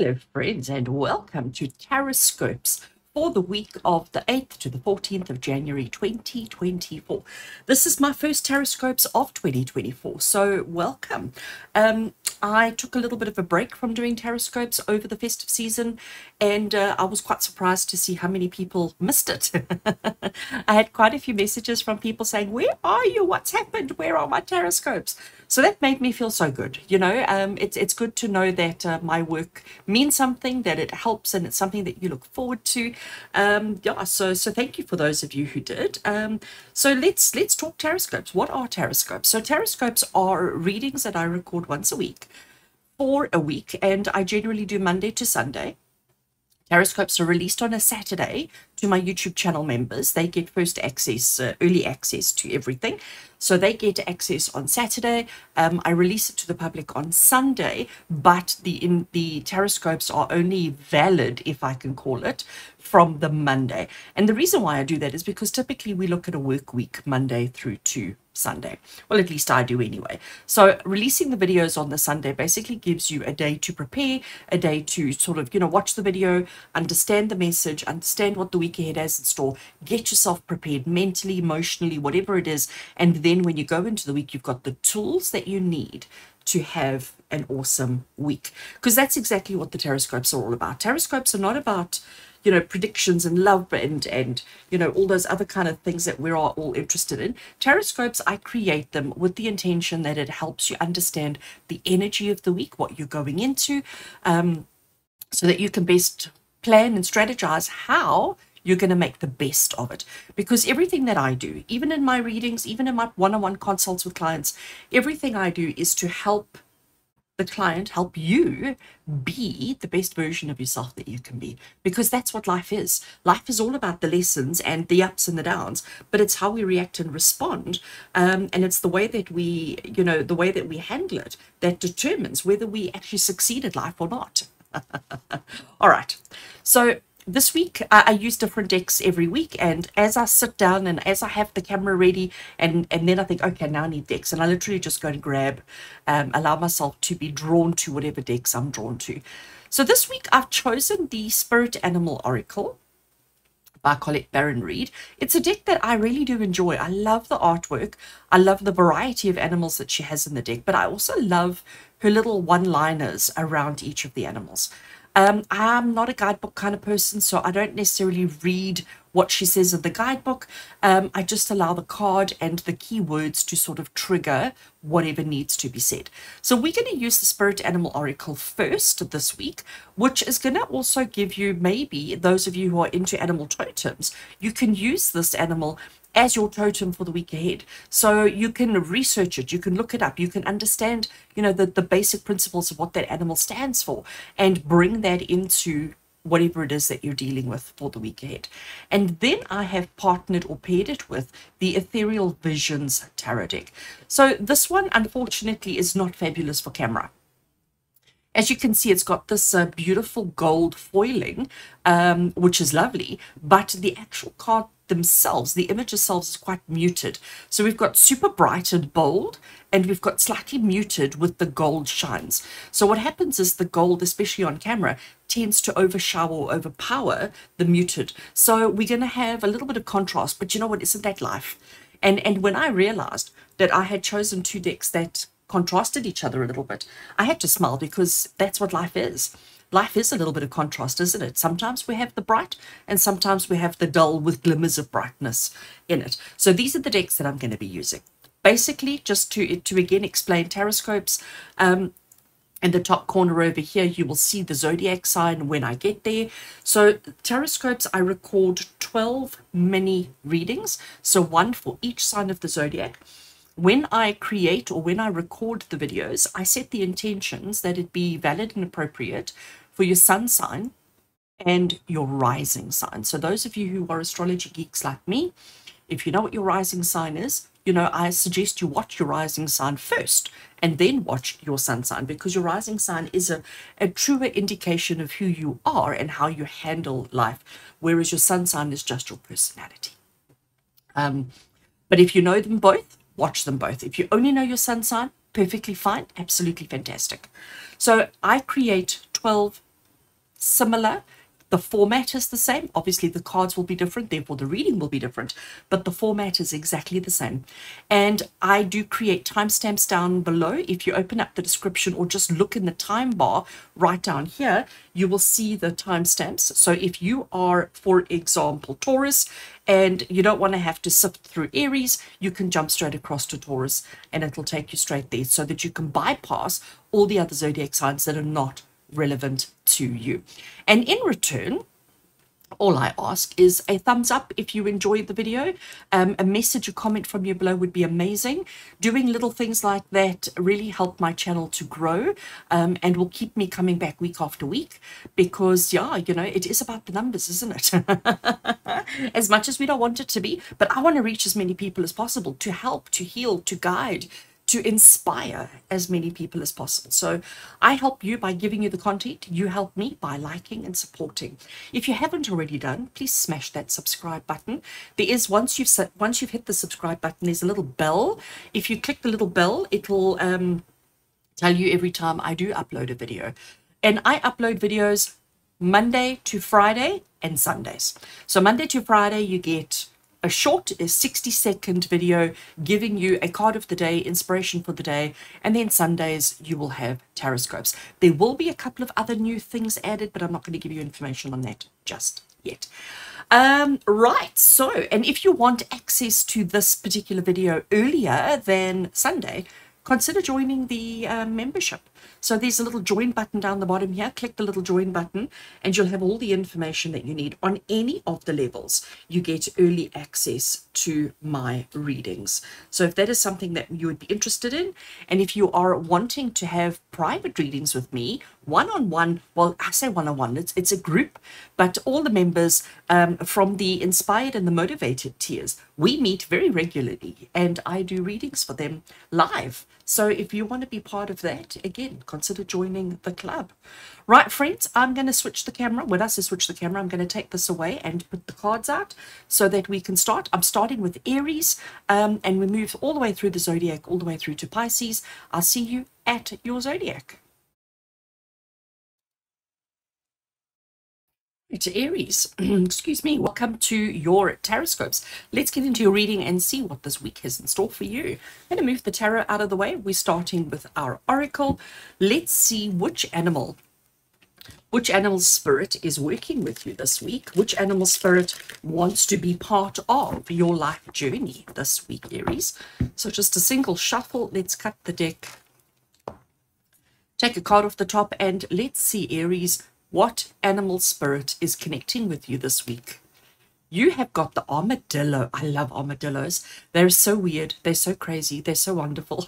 Hello friends and welcome to TarotScopes for the week of the 8th to the 14th of January 2024. This is my first TarotScopes of 2024, so welcome. I took a little bit of a break from doing TarotScopes over the festive season, and I was quite surprised to see how many people missed it. I had quite a few messages from people saying, "Where are you? What's happened? Where are my TarotScopes?" So that made me feel so good. It's good to know that my work means something, that it helps, and it's something that you look forward to. So thank you for those of you who did. So let's talk TarotScopes. What are TarotScopes? So TarotScopes are readings that I record once a week for a week, and I generally do Monday to Sunday. TarotScopes are released on a Saturday to my YouTube channel members. They get first access, early access to everything. So they get access on Saturday. I release it to the public on Sunday, but the TarotScopes are only valid, if I can call it, from the Monday. And the reason why I do that is because typically we look at a work week, Monday through to Sunday. Well, at least I do anyway. So releasing the videos on the Sunday basically gives you a day to prepare, a day to sort of, watch the video, understand the message, understand what the week ahead has in store, get yourself prepared mentally, emotionally, whatever it is. And then when you go into the week, you've got the tools that you need to have an awesome week. Because that's exactly what the TarotScopes are all about. TarotScopes are not about predictions and love and all those other kind of things that we're all interested in. TarotScopes, I create them with the intention that it helps you understand the energy of the week, what you're going into, so that you can best plan and strategize how you're going to make the best of it. Because everything that I do, even in my readings, even in my one-on-one consults with clients, everything I do is to help the client, help you be the best version of yourself that you can be, because that's what life is. Life is all about the lessons and the ups and the downs, but it's how we react and respond, and it's the way that we handle it that determines whether we actually succeed at life or not. All right, so this week I use different decks every week, and as I sit down and as I have the camera ready, and then I think, okay, now I need decks, and I literally just go and grab, allow myself to be drawn to whatever decks I'm drawn to. So this week I've chosen the Spirit Animal Oracle by Colette Baron Reid. It's a deck that I really do enjoy. I love the artwork. I love the variety of animals that she has in the deck, but I also love her little one-liners around each of the animals. I'm not a guidebook kind of person, so I don't necessarily read what she says in the guidebook. I just allow the card and the keywords to sort of trigger whatever needs to be said. So we're going to use the Spirit Animal Oracle first this week, which is going to also give you, maybe those of you who are into animal totems, you can use this animal as your totem for the week ahead. So you can research it, you can look it up, you can understand, the basic principles of what that animal stands for, and bring that into whatever it is that you're dealing with for the week ahead. And then I have partnered or paired it with the Ethereal Visions Tarot deck. So this one, unfortunately, is not fabulous for camera. As you can see, it's got this beautiful gold foiling, which is lovely, but the actual card themselves, the image itself, is quite muted. So we've got super bright and bold, and we've got slightly muted with the gold shines. So what happens is the gold, especially on camera, tends to overshadow or overpower the muted. So we're going to have a little bit of contrast, but you know what, isn't that life? And when I realized that I had chosen two decks that contrasted each other a little bit, I had to smile, because that's what life is. Life is a little bit of contrast, isn't it? Sometimes we have the bright, and sometimes we have the dull with glimmers of brightness in it. So these are the decks that I'm going to be using. Basically, just to again explain TarotScopes, in the top corner over here, you will see the zodiac sign when I get there. So TarotScopes, I record 12 mini readings, so one for each sign of the zodiac. When I create or when I record the videos, I set the intentions that it be valid and appropriate for your sun sign and your rising sign. So those of you who are astrology geeks like me, if you know what your rising sign is, I suggest you watch your rising sign first and then watch your sun sign, because your rising sign is a truer indication of who you are and how you handle life, whereas your sun sign is just your personality. But if you know them both, watch them both. If you only know your sun sign, perfectly fine, absolutely fantastic. So I create 12 similar. The format is the same. Obviously, the cards will be different, therefore the reading will be different, but the format is exactly the same. And I do create timestamps down below. If you open up the description or just look in the time bar right down here, you will see the timestamps. So if you are, for example, Taurus, and you don't want to have to sift through Aries, you can jump straight across to Taurus and it'll take you straight there so that you can bypass all the other zodiac signs that are not relevant to you. And in return, all I ask is a thumbs up if you enjoyed the video. A message, a comment from you below would be amazing. Doing little things like that really help my channel to grow, and will keep me coming back week after week, because yeah, you know, it is about the numbers, isn't it? As much as we don't want it to be, but I want to reach as many people as possible, to help, to heal, to guide, to inspire as many people as possible. So I help you by giving you the content. You help me by liking and supporting. If you haven't already done, please smash that subscribe button. There is, once you've hit the subscribe button, there's a little bell. If you click the little bell, it will tell you every time I do upload a video. And I upload videos Monday to Friday and Sundays. So Monday to Friday, you get a short 60-second video giving you a card of the day, inspiration for the day, and then Sundays you will have TarotScopes. There will be a couple of other new things added, but I'm not going to give you information on that just yet. Right, so, and if you want access to this particular video earlier than Sunday, consider joining the membership. So there's a little join button down the bottom here. Click the little join button and you'll have all the information that you need. On any of the levels, you get early access to my readings. So if that is something that you would be interested in, and if you are wanting to have private readings with me, one-on-one, well, I say one-on-one, it's a group, but all the members from the inspired and the motivated tiers, we meet very regularly and I do readings for them live. So if you want to be part of that, again, consider joining the club. Right, friends, I'm going to switch the camera. When I say switch the camera, I'm going to take this away and put the cards out so that we can start. I'm starting with Aries, and we move all the way through the zodiac, all the way through to Pisces. I'll see you at your zodiac. To Aries, excuse me, welcome to your TarotScopes. Let's get into your reading and see what this week has in store for you. I'm going to move the tarot out of the way. We're starting with our oracle. Let's see which animal spirit is working with you this week. Which animal spirit wants to be part of your life journey this week, Aries? So just a single shuffle. Let's cut the deck. Take a card off the top and let's see, Aries, what animal spirit is connecting with you this week? You have got the armadillo. I love armadillos. They're so weird. They're so crazy. They're so wonderful.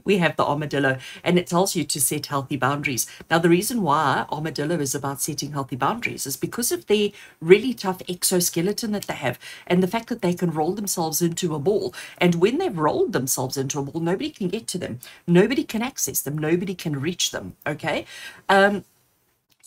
We have the armadillo, and it tells you to set healthy boundaries. Now, the reason why armadillo is about setting healthy boundaries is because of the really tough exoskeleton that they have, and the fact that they can roll themselves into a ball. And when they've rolled themselves into a ball, nobody can get to them. Nobody can access them. Nobody can reach them. Okay?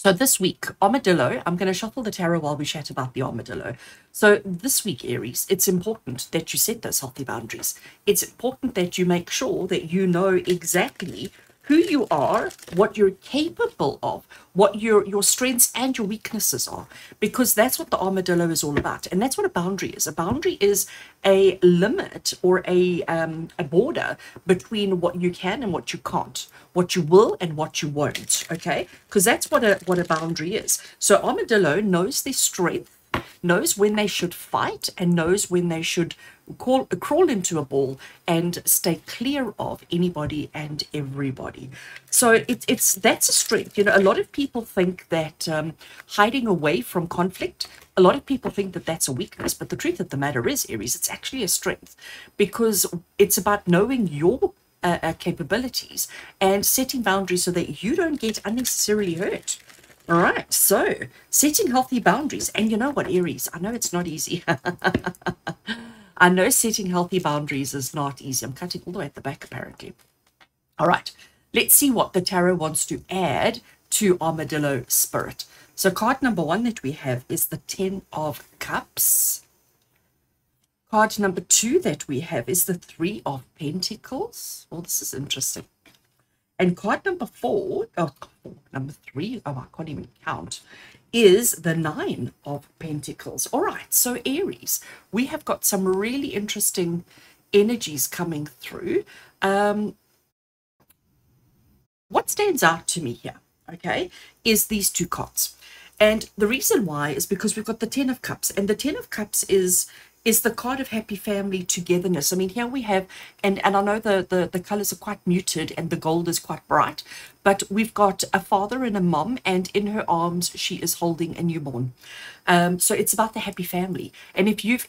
So this week, armadillo, I'm going to shuffle the tarot while we chat about the armadillo. So this week, Aries, it's important that you set those healthy boundaries. It's important that you make sure that you know exactly who you are, what you're capable of, what your strengths and your weaknesses are, because that's what the armadillo is all about. And that's what a boundary is. A boundary is a limit or a border between what you can and what you can't, what you will and what you won't, okay? Because that's what a boundary is. So armadillo knows their strength, knows when they should fight, and knows when they should crawl into a ball and stay clear of anybody and everybody. So that's a strength. You know, a lot of people think that hiding away from conflict, a lot of people think that that's a weakness, but the truth of the matter is, Aries, it's actually a strength, because it's about knowing your capabilities and setting boundaries so that you don't get unnecessarily hurt. All right, so setting healthy boundaries. And you know what, Aries, I know it's not easy. I know setting healthy boundaries is not easy. I'm cutting all the way at the back, apparently. All right, let's see what the tarot wants to add to armadillo spirit. So card number one that we have is the 10 of Cups. Card number two that we have is the 3 of Pentacles. Oh, this is interesting. And card number number 3, I can't even count, is the 9 of Pentacles. All right, so Aries, we have got some really interesting energies coming through. What stands out to me here, okay, is these 2 cards. And the reason why is because we've got the 10 of Cups, and the 10 of Cups is the card of happy family togetherness. I mean, here we have, and I know the colors are quite muted and the gold is quite bright, but we've got a father and a mom, and in her arms she is holding a newborn. So it's about the happy family. And if you've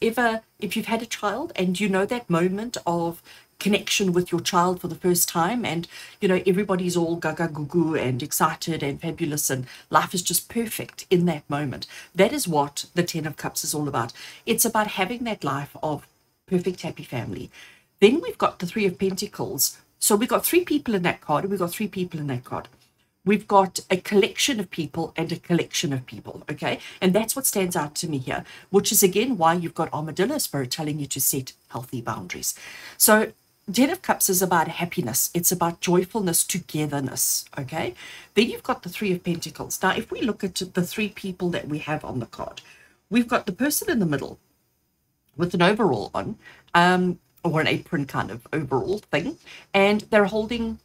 had a child and you know that moment of connection with your child for the first time, and you know everybody's all gaga goo goo and excited and fabulous and life is just perfect in that moment, that is what the 10 of Cups is all about. It's about having that life of perfect happy family. Then we've got the 3 of Pentacles. So we've got 3 people in that card, and we've got 3 people in that card. We've got a collection of people and a collection of people, okay? And that's what stands out to me here, which is again why you've got Armadillo Spirit telling you to set healthy boundaries. So 10 of Cups is about happiness. It's about joyfulness, togetherness, okay? Then you've got the 3 of Pentacles. Now, if we look at the 3 people that we have on the card, we've got the person in the middle with an overall on, or an apron kind of overall thing, and they're holding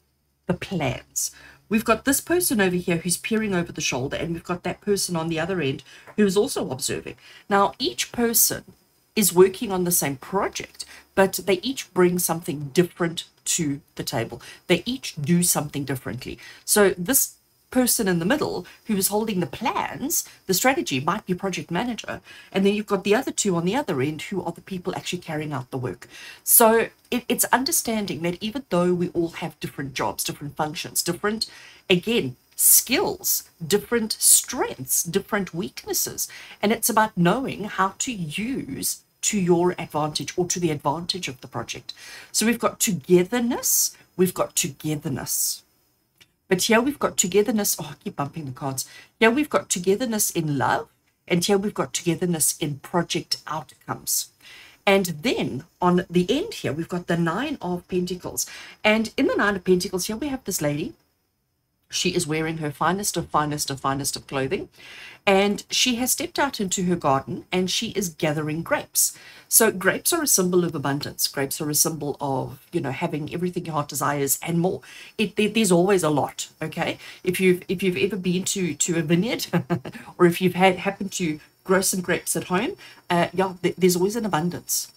the plans. We've got this person over here who's peering over the shoulder, and we've got that person on the other end who's also observing. Now, each person is working on the same project, but they each bring something different to the table. They each do something differently. So this person in the middle who is holding the plans, the strategy, might be project manager. And then you've got the other 2 on the other end who are the people actually carrying out the work. So it's understanding that even though we all have different jobs, different functions, different, again, skills, different strengths, different weaknesses, and it's about knowing how to use to your advantage or to the advantage of the project. So we've got togetherness, we've got togetherness. But here we've got togetherness, oh, I keep bumping the cards. Here we've got togetherness in love, and here we've got togetherness in project outcomes. And then on the end here, we've got the 9 of Pentacles. And in the 9 of Pentacles, here we have this lady. She is wearing her finest of clothing, and she has stepped out into her garden and she is gathering grapes. So grapes are a symbol of abundance. Grapes are a symbol of, you know, having everything your heart desires and more. There's always a lot, okay? If you've ever been to a vineyard or if you've happened to grow some grapes at home, there's always an abundance.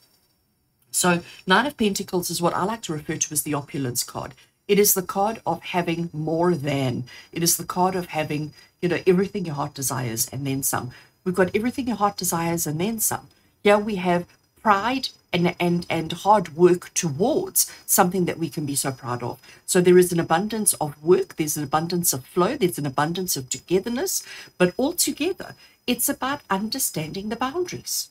So 9 of Pentacles is what I like to refer to as the opulence card. It is the card of having more than. It is the card of having, you know, everything your heart desires and then some. We've got everything your heart desires and then some. Here we have pride and hard work towards something that we can be so proud of. So there is an abundance of work, there's an abundance of flow, there's an abundance of togetherness, but altogether, it's about understanding the boundaries.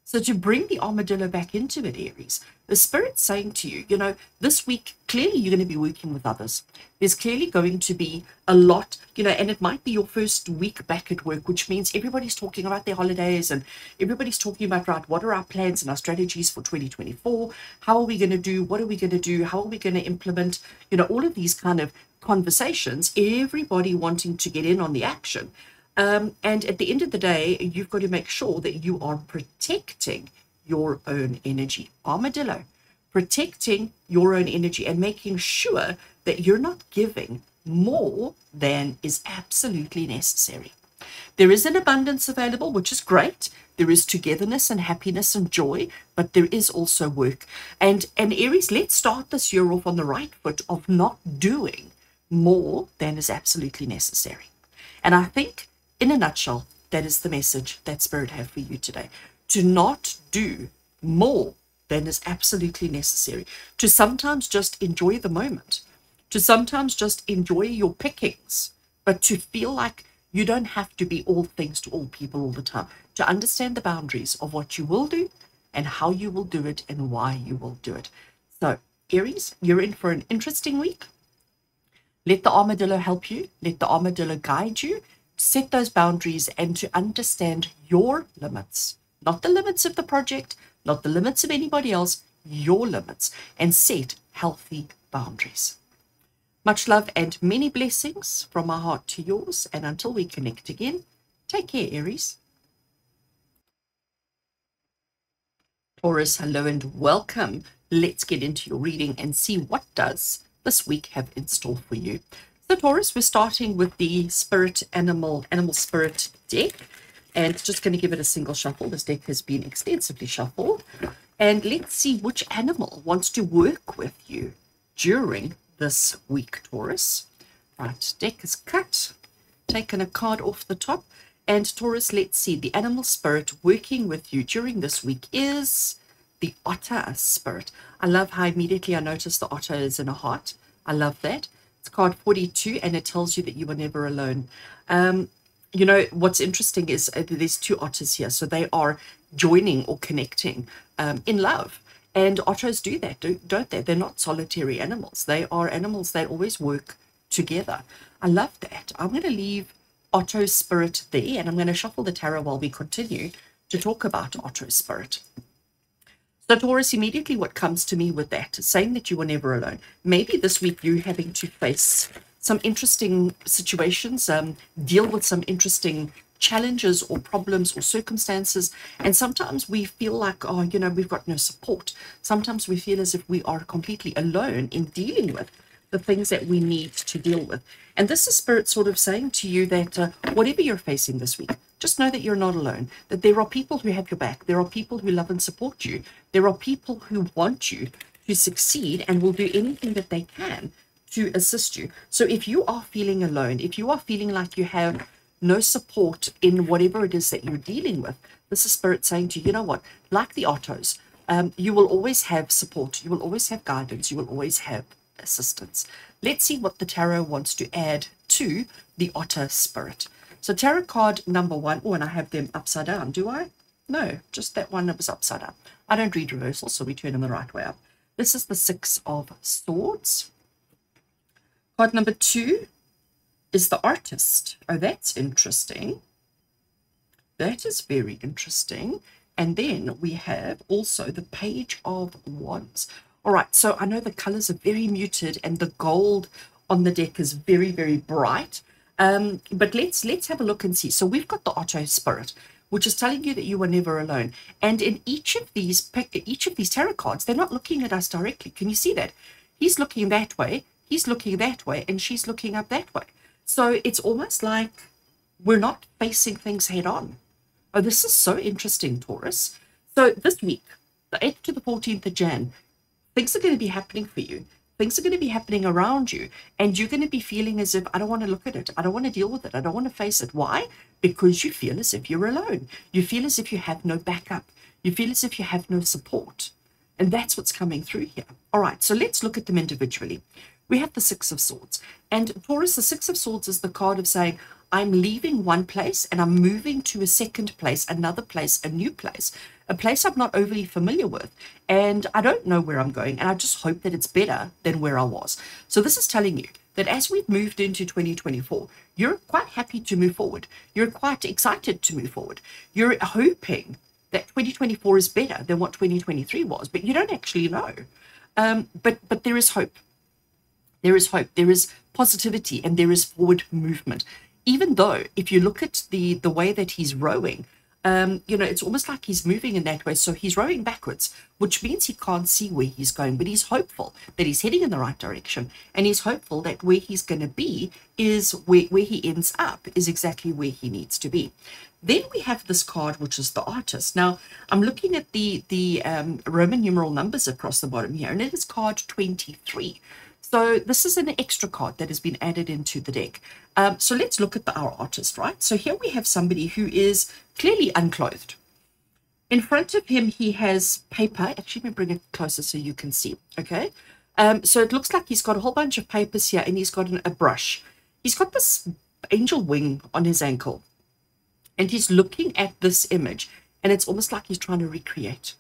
So to bring the armadillo back into it, Aries, the Spirit's saying to you, you know, this week, clearly you're going to be working with others. There's clearly going to be a lot, you know, and it might be your first week back at work, which means everybody's talking about their holidays and everybody's talking about, right, what are our plans and our strategies for 2024? How are we going to do? What are we going to do? How are we going to implement? You know, all of these kind of conversations, everybody wanting to get in on the action. And at the end of the day, you've got to make sure that you are protecting your own energy. Armadillo, protecting your own energy and making sure that you're not giving more than is absolutely necessary. There is an abundance available, which is great. There is togetherness and happiness and joy, but there is also work. And Aries, let's start this year off on the right foot of not doing more than is absolutely necessary. And I think, in a nutshell, that is the message that Spirit have for you today. To not do more than is absolutely necessary. To sometimes just enjoy the moment. To sometimes just enjoy your pickings. But to feel like you don't have to be all things to all people all the time. To understand the boundaries of what you will do and how you will do it and why you will do it. So, Aries, you're in for an interesting week. Let the armadillo help you. Let the armadillo guide you. Set those boundaries and to understand your limits, not the limits of the project, not the limits of anybody else, your limits, and set healthy boundaries. Much love and many blessings from my heart to yours. And until we connect again, take care, Aries. Taurus, hello and welcome. Let's get into your reading and see what does this week have in store for you. So Taurus, we're starting with the spirit animal spirit deck, and just going to give it a single shuffle. This deck has been extensively shuffled, and let's see which animal wants to work with you during this week, Taurus. Right, deck is cut, taken a card off the top. And Taurus, let's see, the animal spirit working with you during this week is the otter spirit. I love how immediately I noticed the otter is in a heart. I love that. It's card 42, and it tells you that you are never alone. You know, what's interesting is there's two otters here. So they are joining or connecting in love. And otters do that, don't they? They're not solitary animals. They are animals that always work together. I love that. I'm going to leave Otto spirit there, and I'm going to shuffle the tarot while we continue to talk about Otto spirit. So Taurus, immediately what comes to me with that, saying that you are never alone. Maybe this week you're having to face some interesting situations, deal with some interesting challenges or problems or circumstances, and sometimes we feel like, oh, you know, we've got no support. Sometimes we feel as if we are completely alone in dealing with the things that we need to deal with. And this is spirit sort of saying to you that whatever you're facing this week, just know that you're not alone, that there are people who have your back. There are people who love and support you. There are people who want you to succeed and will do anything that they can to assist you. So if you are feeling alone, if you are feeling like you have no support in whatever it is that you're dealing with, this is spirit saying to you, you know what, like the Ottos, you will always have support. You will always have guidance. You will always have assistance. Let's see what the tarot wants to add to the otter spirit. So tarot card number 1, oh, and I have them upside down, do I? No, just that one that was upside down. I don't read reversals, so we turn them the right way up. This is the 6 of Swords. Card number 2 is the Artist. Oh, that's interesting. That is very interesting. And then we have also the Page of Wands. All right, so I know the colors are very muted and the gold on the deck is very, very bright. But let's have a look and see. So we've got the Otto spirit, which is telling you that you are never alone. And in each of these tarot cards, they're not looking at us directly. Can you see that? He's looking that way, he's looking that way, and she's looking up that way. So it's almost like we're not facing things head on. Oh, this is so interesting, Taurus. So this week, the 8th to the 14th of Jan, things are going to be happening for you. Things are going to be happening around you, and you're going to be feeling as if, I don't want to look at it. I don't want to deal with it. I don't want to face it. Why? Because you feel as if you're alone. You feel as if you have no backup. You feel as if you have no support. And that's what's coming through here. All right, so let's look at them individually. We have the 6 of Swords. And Taurus, the 6 of Swords is the card of saying, I'm leaving one place and I'm moving to a second place, another place, a new place, a place I'm not overly familiar with. And I don't know where I'm going. And I just hope that it's better than where I was. So this is telling you that as we've moved into 2024, you're quite happy to move forward. You're quite excited to move forward. You're hoping that 2024 is better than what 2023 was, but you don't actually know. But there is hope. There is hope. There is positivity, and there is forward movement. Even though if you look at the way that he's rowing, you know, it's almost like he's moving in that way. So he's rowing backwards, which means he can't see where he's going, but he's hopeful that he's heading in the right direction. And he's hopeful that where he's going to be is where he ends up is exactly where he needs to be. Then we have this card, which is the Artist. Now, I'm looking at the Roman numeral numbers across the bottom here, and it is card 23. So this is an extra card that has been added into the deck. So let's look at our Artist, right? So here we have somebody who is clearly unclothed. In front of him, he has paper. Actually, let me bring it closer so you can see, okay? So it looks like he's got a whole bunch of papers here, and he's got a brush. He's got this angel wing on his ankle, and he's looking at this image, and it's almost like he's trying to recreate.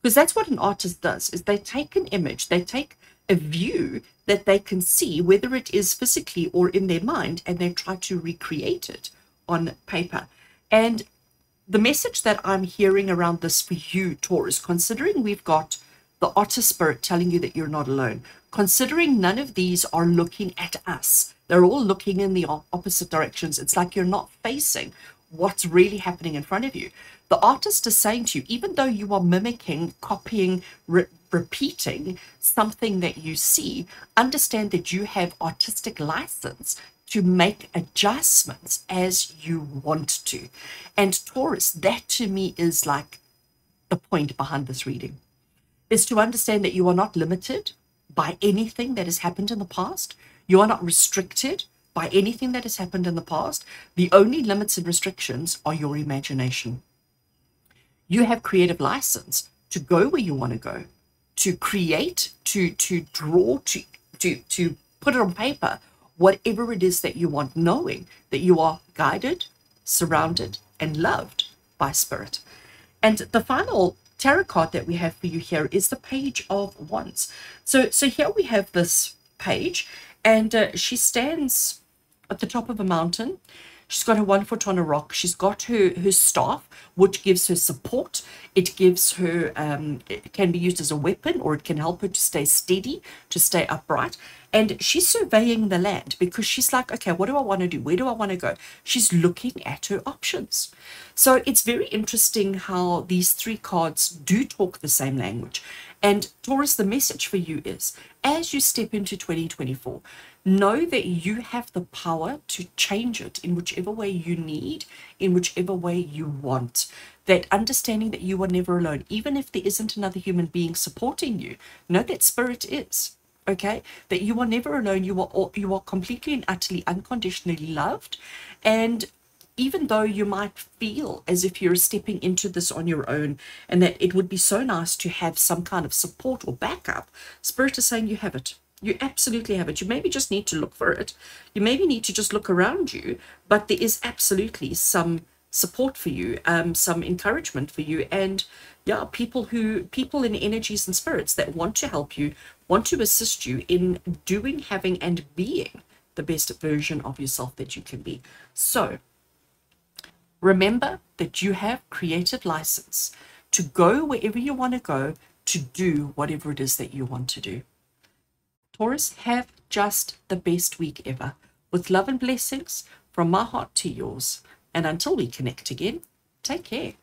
Because that's what an artist does, is they take an image, they take a view that they can see, whether it is physically or in their mind, and they try to recreate it on paper. And the message that I'm hearing around this for you, Taurus, considering we've got the otter spirit telling you that you're not alone, considering none of these are looking at us. They're all looking in the opposite directions. It's like you're not facing what's really happening in front of you. The artist is saying to you, even though you are mimicking, copying, repeating something that you see, understand that you have artistic license to make adjustments as you want to. And Taurus, that to me is like the point behind this reading, is to understand that you are not limited by anything that has happened in the past. You are not restricted by anything that has happened in the past. The only limits and restrictions are your imagination. You have creative license to go where you want to go, to create, to draw, to put it on paper, whatever it is that you want, knowing that you are guided, surrounded, and loved by spirit. And the final tarot card that we have for you here is the Page of Wands. So here we have this page, and she stands at the top of a mountain. She's got her one foot on a rock. She's got her staff, which gives her support. It gives her, it can be used as a weapon, or it can help her to stay steady, to stay upright. And she's surveying the land because she's like, okay, what do I want to do? Where do I want to go? She's looking at her options. So it's very interesting how these three cards do talk the same language. And Taurus, the message for you is, as you step into 2024, know that you have the power to change it in whichever way you need, in whichever way you want. That understanding that you are never alone, even if there isn't another human being supporting you, know that spirit is. Okay, that you are never alone. You are completely and utterly unconditionally loved. And even though you might feel as if you're stepping into this on your own, and that it would be so nice to have some kind of support or backup, spirit is saying you have it. You absolutely have it. You maybe just need to look for it. You maybe need to just look around you, but there is absolutely some support for you, some encouragement for you, and yeah, people in energies and spirits that want to help you, want to assist you in doing, having, and being the best version of yourself that you can be. So remember that you have creative license to go wherever you want to go, to do whatever it is that you want to do. Taurus, have just the best week ever. With love and blessings from my heart to yours. And until we connect again, take care.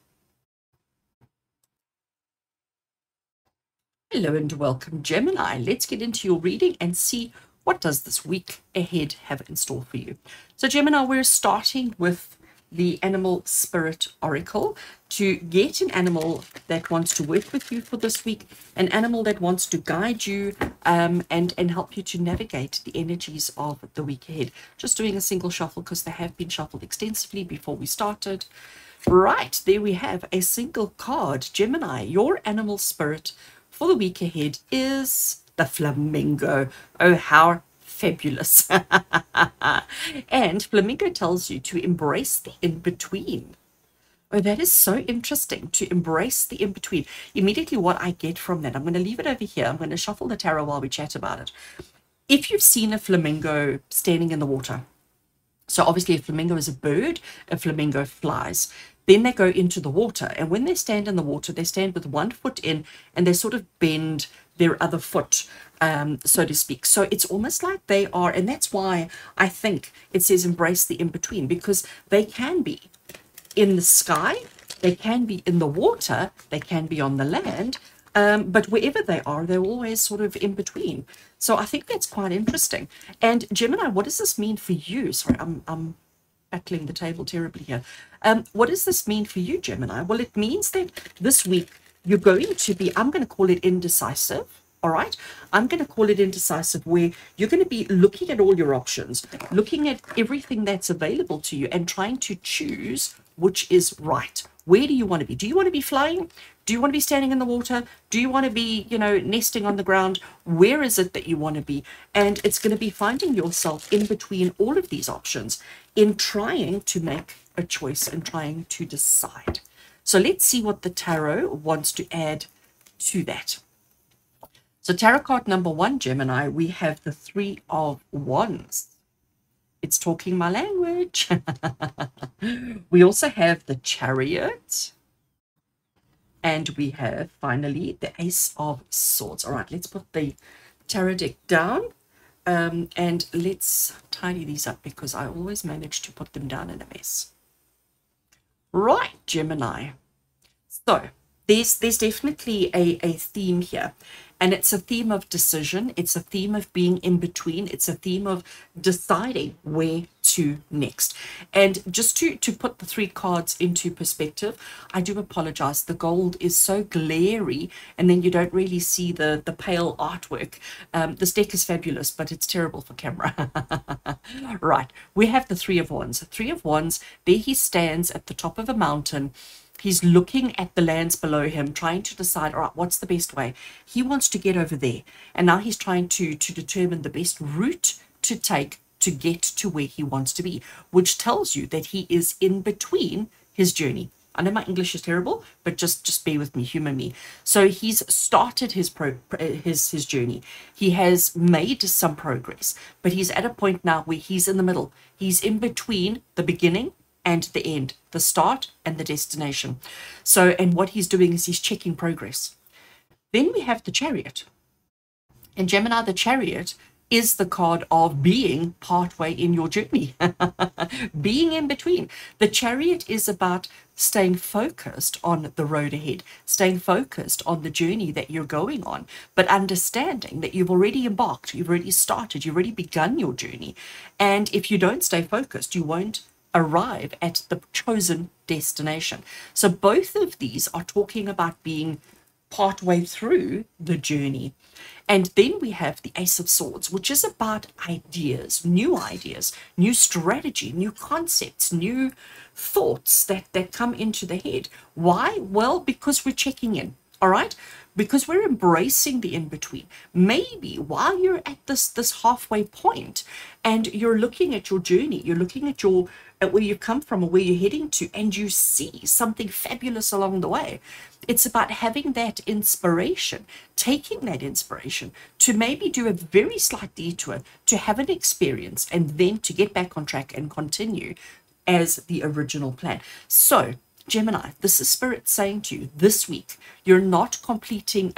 Hello and welcome, Gemini. Let's get into your reading and see what does this week ahead have in store for you. So Gemini, we're starting with the Animal Spirit Oracle to get an animal that wants to work with you for this week, an animal that wants to guide you and help you to navigate the energies of the week ahead. Just doing a single shuffle because they have been shuffled extensively before we started. Right, there we have a single card. Gemini, your animal spirit for the week ahead is the flamingo. Oh, how fabulous. And flamingo tells you to embrace the in-between. Oh, that is so interesting, to embrace the in-between. Immediately what I get from that, I'm going to leave it over here. I'm going to shuffle the tarot while we chat about it. If you've seen a flamingo standing in the water, so obviously a flamingo is a bird, a flamingo flies. Then they go into the water, and when they stand in the water, they stand with one foot in and they sort of bend their other foot, so to speak. So it's almost like they are, and that's why I think it says embrace the in-between, because they can be in the sky, they can be in the water, they can be on the land, but wherever they are, they're always sort of in between. So I think that's quite interesting. And Gemini, what does this mean for you? Sorry, I'm battling the table terribly here. What does this mean for you, Gemini? Well, it means that this week you're going to be, I'm going to call it indecisive. All right, I'm going to call it indecisive, where you're going to be looking at all your options, looking at everything that's available to you and trying to choose which is right. Where do you want to be? Do you want to be flying? Do you want to be standing in the water? Do you want to be, nesting on the ground? Where is it that you want to be? And it's going to be finding yourself in between all of these options in trying to make a choice and trying to decide. So let's see what the tarot wants to add to that. So tarot card number 1, Gemini, we have the 3 of Wands. It's talking my language. We also have the Chariot. And we have, finally, the Ace of Swords. All right, let's put the tarot deck down. And let's tidy these up because I always manage to put them down in a mess. Right, Gemini. So there's definitely a theme here, and it's a theme of decision. It's a theme of being in between. It's a theme of deciding where to next. And just to put the three cards into perspective, I do apologize. The gold is so glary, and then you don't really see the pale artwork. This deck is fabulous, but it's terrible for camera. Right, we have the Three of Wands. Three of Wands, there he stands at the top of a mountain. He's looking at the lands below him, trying to decide, all right, what's the best way? He wants to get over there. And now he's trying to determine the best route to take to get to where he wants to be, which tells you that he is in between his journey. I know my English is terrible, but just bear with me, humor me. So he's started his journey. He has made some progress, but he's at a point now where he's in the middle. He's in between the beginning and the end, the start and the destination. So, and what he's doing is he's checking progress. Then we have the Chariot. And Gemini, the Chariot is the card of being partway in your journey, being in between. The Chariot is about staying focused on the road ahead, staying focused on the journey that you're going on, but understanding that you've already embarked, you've already started, you've already begun your journey. And if you don't stay focused, you won't arrive at the chosen destination. So both of these are talking about being partway through the journey. And then we have the Ace of Swords, which is about ideas, new strategy, new concepts, new thoughts that come into the head. Why? Well, because we're checking in, all right? Because we're embracing the in-between. Maybe while you're at this halfway point and you're looking at your journey, you're looking at where you've come from or where you're heading to, and you see something fabulous along the way. It's about having that inspiration, taking that inspiration to maybe do a very slight detour, to have an experience, and then to get back on track and continue as the original plan. So Gemini, this is Spirit saying to you this week, you're not completing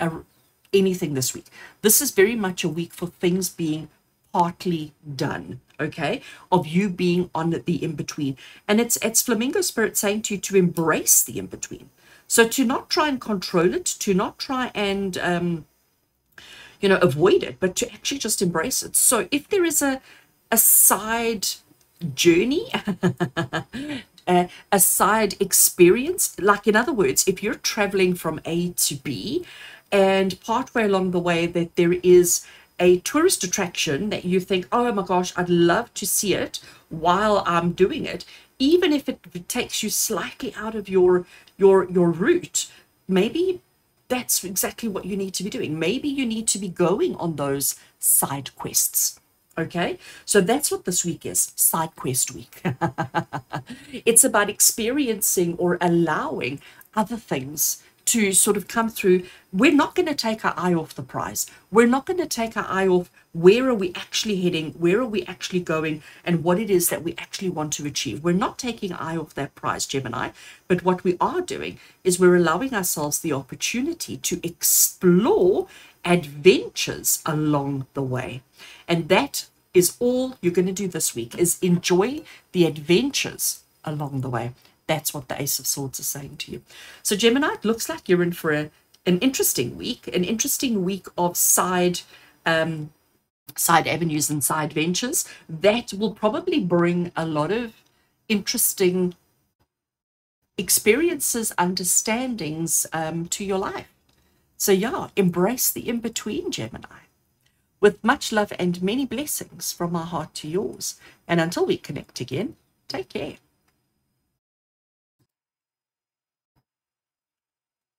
anything this week. This is very much a week for things being partly done, okay, of you being on the in-between. And it's Flamingo Spirit saying to you to embrace the in-between. So to not try and control it, to not try and avoid it, but to actually just embrace it. So if there is a side journey, a side experience, like in other words, if you're traveling from A to B and partway along the way that there is a tourist attraction that you think, oh my gosh, I'd love to see it while I'm doing it, even if it takes you slightly out of your route, maybe that's exactly what you need to be doing. Maybe you need to be going on those side quests. Okay, so that's what this week is, side quest week. It's about experiencing or allowing other things to sort of come through. We're not going to take our eye off the prize. We're not going to take our eye off where are we actually heading, where are we actually going, and what it is that we actually want to achieve. We're not taking our eye off that prize, Gemini, but what we are doing is we're allowing ourselves the opportunity to explore adventures along the way. And that is all you're going to do this week, is enjoy the adventures along the way. That's what the Ace of Swords is saying to you. So Gemini, it looks like you're in for an interesting week of side avenues and side ventures that will probably bring a lot of interesting experiences, understandings to your life. So yeah, embrace the in-between, Gemini. With much love and many blessings from my heart to yours. And until we connect again, take care.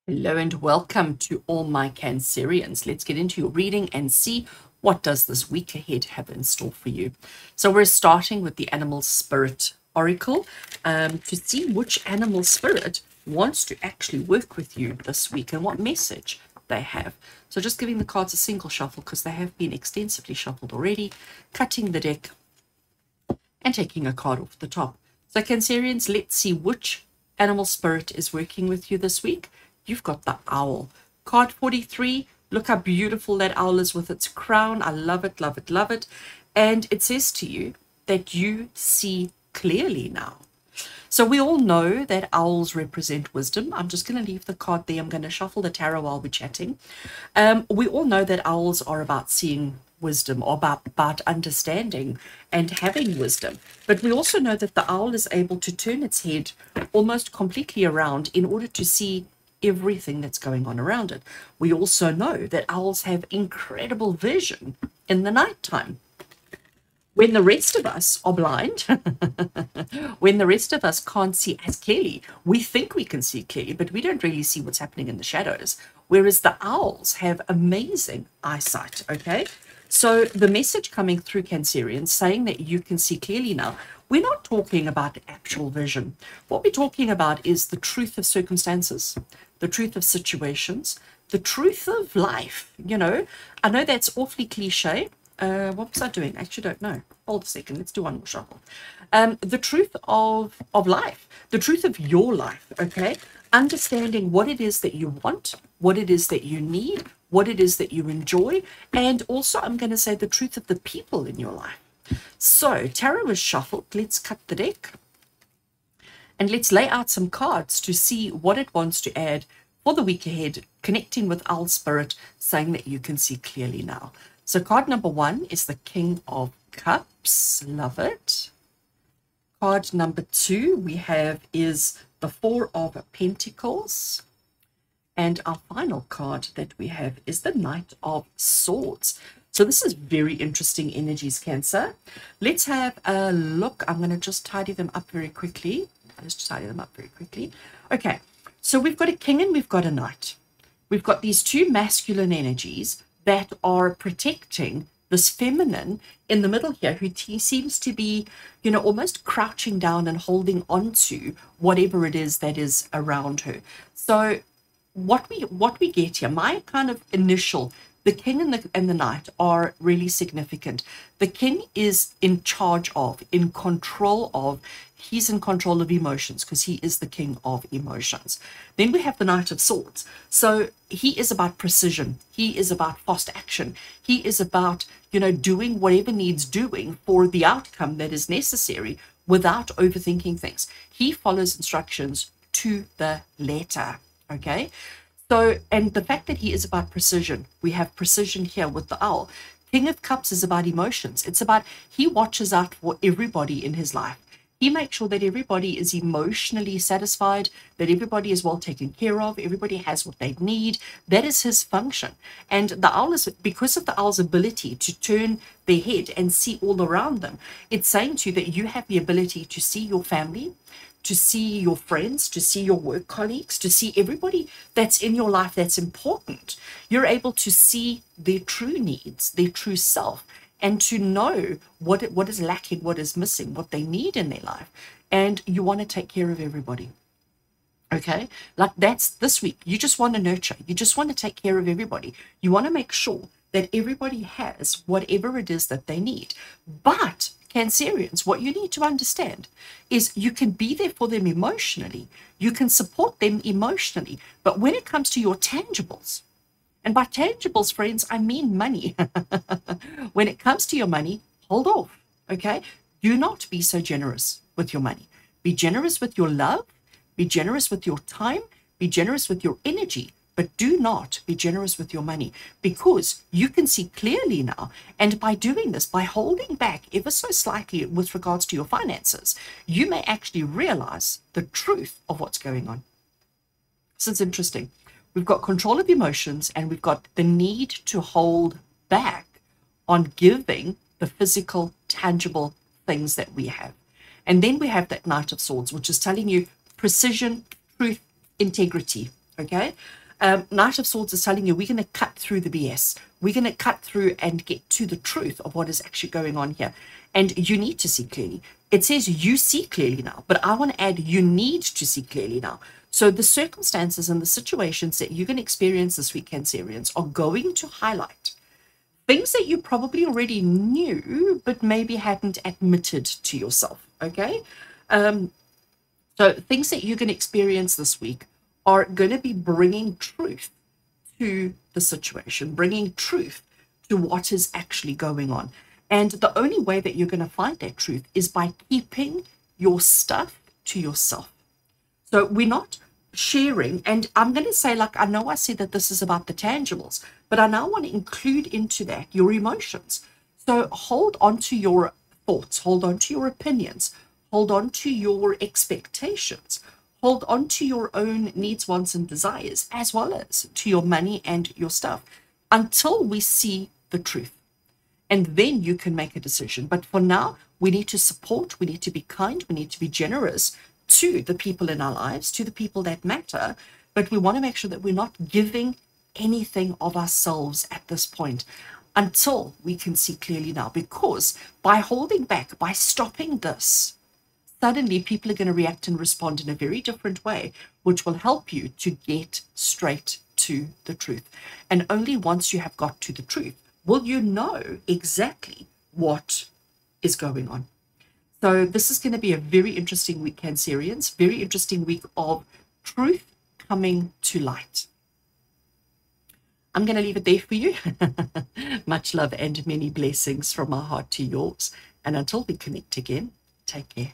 Hello and welcome to all my Cancerians. Let's get into your reading and see what does this week ahead have in store for you. So we're starting with the Animal Spirit Oracle to see which animal spirit wants to actually work with you this week and what message they have. So just giving the cards a single shuffle because they have been extensively shuffled already, cutting the deck and taking a card off the top. So Cancerians, let's see which animal spirit is working with you this week. You've got the Owl. Card 43, Look how beautiful that owl is with its crown. I love it, love it, love it. And it says to you that you see clearly now. So we all know that owls represent wisdom. I'm just going to leave the card there. I'm going to shuffle the tarot while we're chatting. We all know that owls are about seeing wisdom, or about understanding and having wisdom. But we also know that the owl is able to turn its head almost completely around in order to see everything that's going on around it. We also know that owls have incredible vision in the nighttime. When the rest of us are blind, when the rest of us can't see as clearly, we think we can see clearly, but we don't really see what's happening in the shadows. Whereas the owls have amazing eyesight, okay? So the message coming through, Cancerians, saying that you can see clearly now, we're not talking about actual vision. What we're talking about is the truth of circumstances, the truth of situations, the truth of life. You know, I know that's awfully cliche. What was I doing? I actually don't know. Hold a second. Let's do one more shuffle. The truth of life, the truth of your life, okay? Understanding what it is that you want, what it is that you need, what it is that you enjoy, and also I'm going to say the truth of the people in your life. So tarot is shuffled. Let's cut the deck and let's lay out some cards to see what it wants to add for the week ahead, connecting with owl spirit, saying that you can see clearly now. So card number 1 is the King of Cups. Love it. Card number 2 we have is the Four of Pentacles. And our final card that we have is the Knight of Swords. So this is very interesting energies, Cancer. Let's have a look. I'm going to just tidy them up very quickly. Okay, so we've got a king and we've got a knight. We've got these two masculine energies that are protecting this feminine in the middle here, who seems to be, you know, almost crouching down and holding on to whatever it is that is around her. So what we get here, my kind of initial, the king and the knight are really significant. The king is in charge of, in control of, he's in control of emotions because he is the king of emotions. Then we have the Knight of Swords. So he is about precision. He is about fast action. He is about, you know, doing whatever needs doing for the outcome that is necessary without overthinking things. He follows instructions to the letter, okay? So, and the fact that he is about precision, we have precision here with the owl. King of Cups is about emotions. It's about, he watches out for everybody in his life. He makes sure that everybody is emotionally satisfied, that everybody is well taken care of, everybody has what they need. That is his function. And the owl is, because of the owl's ability to turn their head and see all around them, it's saying to you that you have the ability to see your family, to see your friends, to see your work colleagues, to see everybody that's in your life that's important. You're able to see their true needs, their true self, and to know what is lacking, what is missing, what they need in their life. And you want to take care of everybody. Okay? Like that's this week. You just want to nurture. You just want to take care of everybody. You want to make sure that everybody has whatever it is that they need. But Cancerians, what you need to understand is you can be there for them emotionally. You can support them emotionally. But when it comes to your tangibles, and by tangibles, friends, I mean money. When it comes to your money, hold off, okay? Do not be so generous with your money. Be generous with your love. Be generous with your time. Be generous with your energy. But do not be generous with your money, because you can see clearly now. And by doing this, by holding back ever so slightly with regards to your finances, you may actually realize the truth of what's going on. So it's interesting. We've got control of emotions, and we've got the need to hold back on giving the physical, tangible things that we have. And then we have that Knight of Swords, which is telling you precision, truth, integrity, okay? Knight of Swords is telling you we're going to cut through the BS. We're going to cut through and get to the truth of what is actually going on here. And you need to see clearly. It says you see clearly now, but I want to add you need to see clearly now. So the circumstances and the situations that you're going to experience this week, Cancerians, are going to highlight things that you probably already knew, but maybe hadn't admitted to yourself, okay? So things that you're going to experience this week are going to be bringing truth to the situation, bringing truth to what is actually going on. And the only way that you're going to find that truth is by keeping your stuff to yourself. So we're not sharing, and I'm going to say, like, I know I said that this is about the tangibles, but I now want to include into that your emotions. So hold on to your thoughts, hold on to your opinions, hold on to your expectations, hold on to your own needs, wants, and desires, as well as to your money and your stuff, until we see the truth. And then you can make a decision. But for now, we need to support, we need to be kind, we need to be generous to the people in our lives, to the people that matter. But we want to make sure that we're not giving anything of ourselves at this point until we can see clearly now. Because by holding back, by stopping this, suddenly people are going to react and respond in a very different way, which will help you to get straight to the truth. And only once you have got to the truth will you know exactly what is going on. So this is going to be a very interesting week, Cancerians, very interesting week of truth coming to light. I'm going to leave it there for you. Much love and many blessings from my heart to yours. And until we connect again, take care.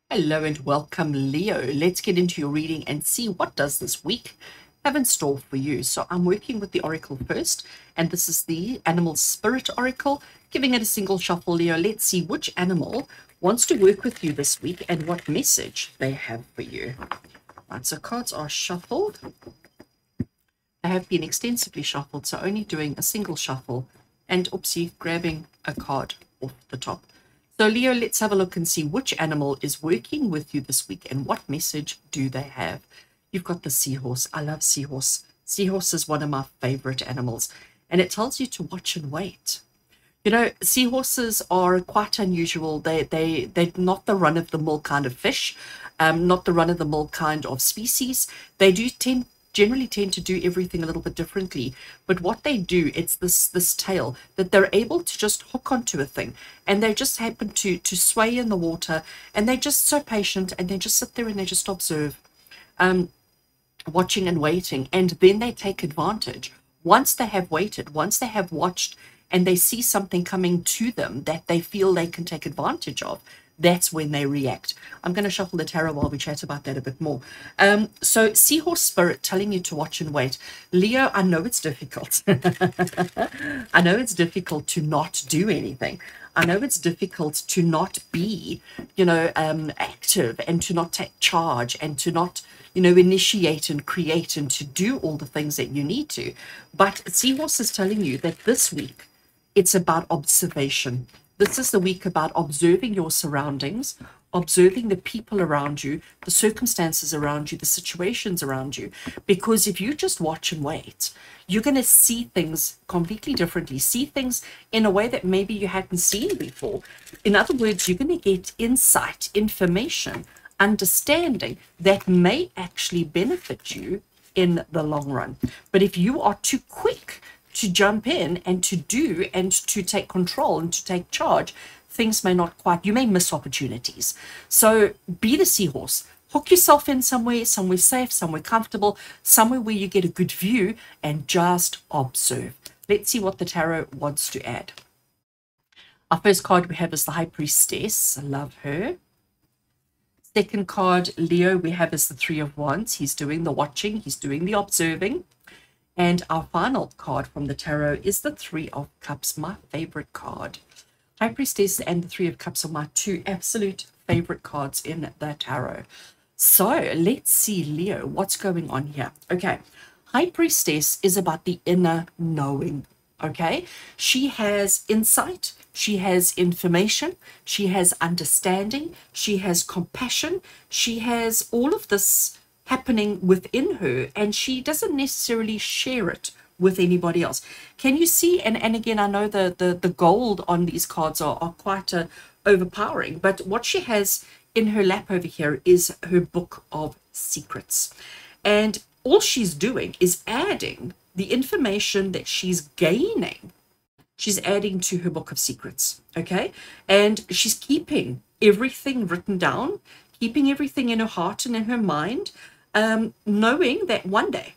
Hello and welcome, Leo. Let's get into your reading and see what does this week have in store for you. So I'm working with the Oracle first, and this is the Animal Spirit Oracle, giving it a single shuffle, Leo. Let's see which animal wants to work with you this week and what message they have for you. Right, so cards are shuffled. They have been extensively shuffled, so only doing a single shuffle and, oopsie, grabbing a card off the top. So Leo, let's have a look and see which animal is working with you this week and what message do they have. You've got the seahorse. I love seahorse. Seahorse is one of my favorite animals, and it tells you to watch and wait. You know, seahorses are quite unusual. They're not the run-of-the-mill kind of fish, not the run-of-the-mill kind of species. They do generally tend to do everything a little bit differently. But what they do, it's this tail that they're able to just hook onto a thing, and they just happen to sway in the water, and they're just so patient, and they just sit there and they just observe. Watching and waiting, and then they take advantage. Once they have waited, once they have watched, and they see something coming to them that they feel they can take advantage of, that's when they react. I'm going to shuffle the tarot while we chat about that a bit more. So seahorse spirit telling you to watch and wait. Leo, I know it's difficult. I know it's difficult to not do anything. I know it's difficult to not be, active, and to not take charge, and to not, initiate and create and to do all the things that you need to. But Seahorse is telling you that this week, it's about observation. This is the week about observing your surroundings, observing the people around you, the circumstances around you, the situations around you. Because if you just watch and wait, you're going to see things completely differently, see things in a way that maybe you hadn't seen before. In other words, you're going to get insight, information, understanding that may actually benefit you in the long run. But if you are too quick to jump in and to do and to take control and to take charge, things may not quite, you may miss opportunities. So be the seahorse. Hook yourself in somewhere safe, somewhere comfortable, somewhere where you get a good view, and just observe. Let's see what the tarot wants to add. Our first card we have is the High Priestess. I love her. Second card, Leo, we have is the Three of Wands. He's doing the watching, he's doing the observing. And our final card from the tarot is the Three of Cups, my favorite card. High Priestess and the Three of Cups are my two absolute favorite cards in the tarot. So let's see, Leo, what's going on here. Okay, High Priestess is about the inner knowing. Okay, she has insight, she has information, she has understanding, she has compassion, she has all of this happening within her, and she doesn't necessarily share it with anybody else. Can you see? And again, I know the gold on these cards are quite overpowering, but what she has in her lap over here is her book of secrets, and all she's doing is adding the information that she's gaining. She's adding to her book of secrets, okay? And she's keeping everything written down, keeping everything in her heart and in her mind. knowing that one day,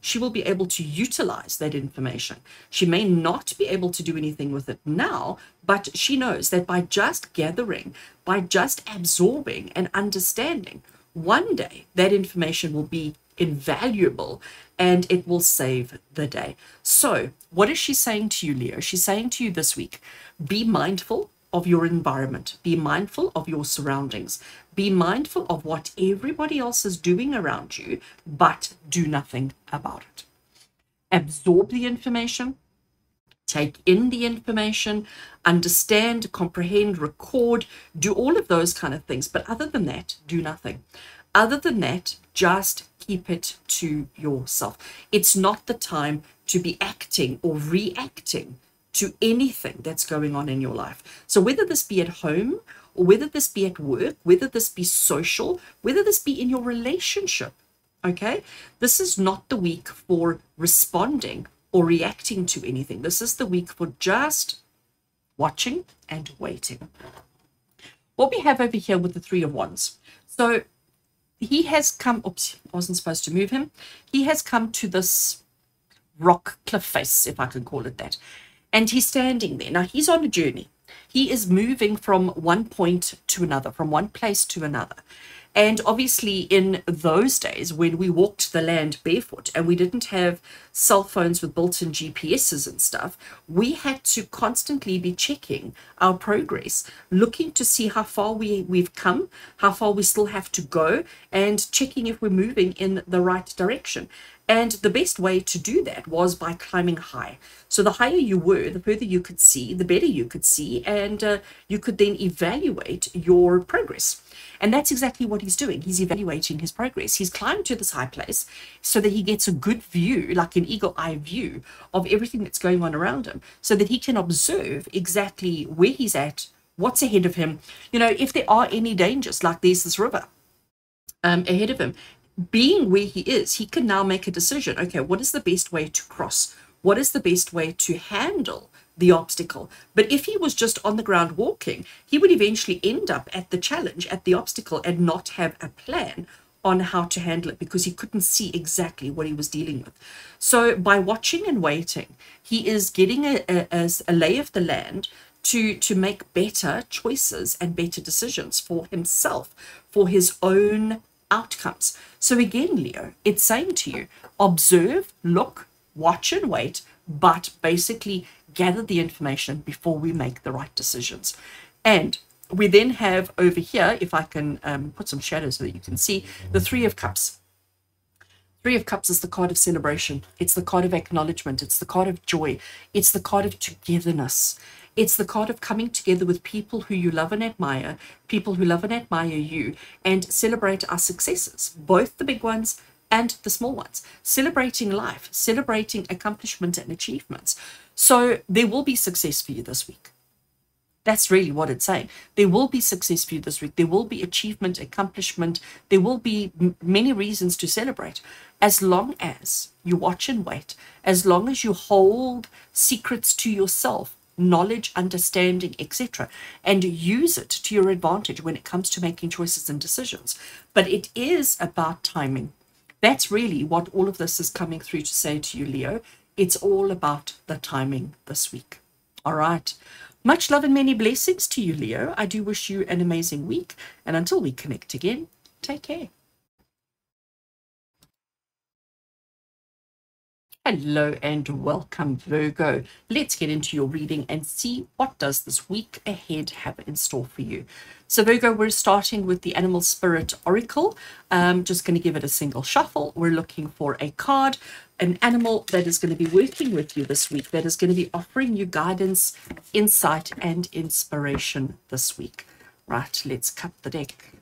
she will be able to utilize that information. She may not be able to do anything with it now, but she knows that by just gathering, by just absorbing and understanding, one day that information will be invaluable and it will save the day. So what is she saying to you, Leo? She's saying to you this week, be mindful of your environment, be mindful of your surroundings, be mindful of what everybody else is doing around you, but do nothing about it. Absorb the information, take in the information, understand, comprehend, record, do all of those kind of things. But other than that, do nothing. Other than that, just keep it to yourself. It's not the time to be acting or reacting to anything that's going on in your life. So whether this be at home, or whether this be at work, whether this be social, whether this be in your relationship, okay? This is not the week for responding or reacting to anything. This is the week for just watching and waiting. What we have over here with the Three of Wands. So he has come, oops, I wasn't supposed to move him. He has come to this rock cliff face, if I can call it that. And he's standing there. Now, he's on a journey. He is moving from one point to another, from one place to another. And obviously, in those days, when we walked the land barefoot and we didn't have cell phones with built-in GPSs and stuff, we had to constantly be checking our progress, looking to see how far we've come, how far we still have to go, and checking if we're moving in the right direction. And the best way to do that was by climbing high. So the higher you were, the further you could see, the better you could see, and you could then evaluate your progress. And that's exactly what he's doing. He's evaluating his progress. He's climbed to this high place so that he gets a good view, like an eagle eye view of everything that's going on around him, so that he can observe exactly where he's at, what's ahead of him. You know, if there are any dangers, like there's this river ahead of him, being where he is, he can now make a decision. Okay, what is the best way to cross? What is the best way to handle the obstacle? But if he was just on the ground walking, he would eventually end up at the challenge, at the obstacle, and not have a plan on how to handle it because he couldn't see exactly what he was dealing with. So by watching and waiting, he is getting a lay of the land to make better choices and better decisions for himself, for his own outcomes. So again, Leo, it's saying to you, observe, look, watch and wait, but basically gather the information before we make the right decisions. And we then have over here, if I can put some shadows so that you can see, the Three of Cups. Three of Cups is the card of celebration. It's the card of acknowledgement. It's the card of joy. It's the card of togetherness. It's the card of coming together with people who you love and admire, people who love and admire you, and celebrate our successes, both the big ones and the small ones. Celebrating life, celebrating accomplishment and achievements. So there will be success for you this week. That's really what it's saying. There will be success for you this week. There will be achievement, accomplishment. There will be many reasons to celebrate, as long as you watch and wait, as long as you hold secrets to yourself, knowledge, understanding, etc., and use it to your advantage when it comes to making choices and decisions. But it is about timing. That's really what all of this is coming through to say to you, Leo. It's all about the timing this week. All right. Much love and many blessings to you, Leo. I do wish you an amazing week. And until we connect again, take care. Hello and welcome, Virgo. Let's get into your reading and see what does this week ahead have in store for you. So Virgo, we're starting with the Animal Spirit Oracle. Just going to give it a single shuffle. We're looking for a card, an animal that is going to be working with you this week, that is going to be offering you guidance, insight, and inspiration this week. Right, let's cut the deck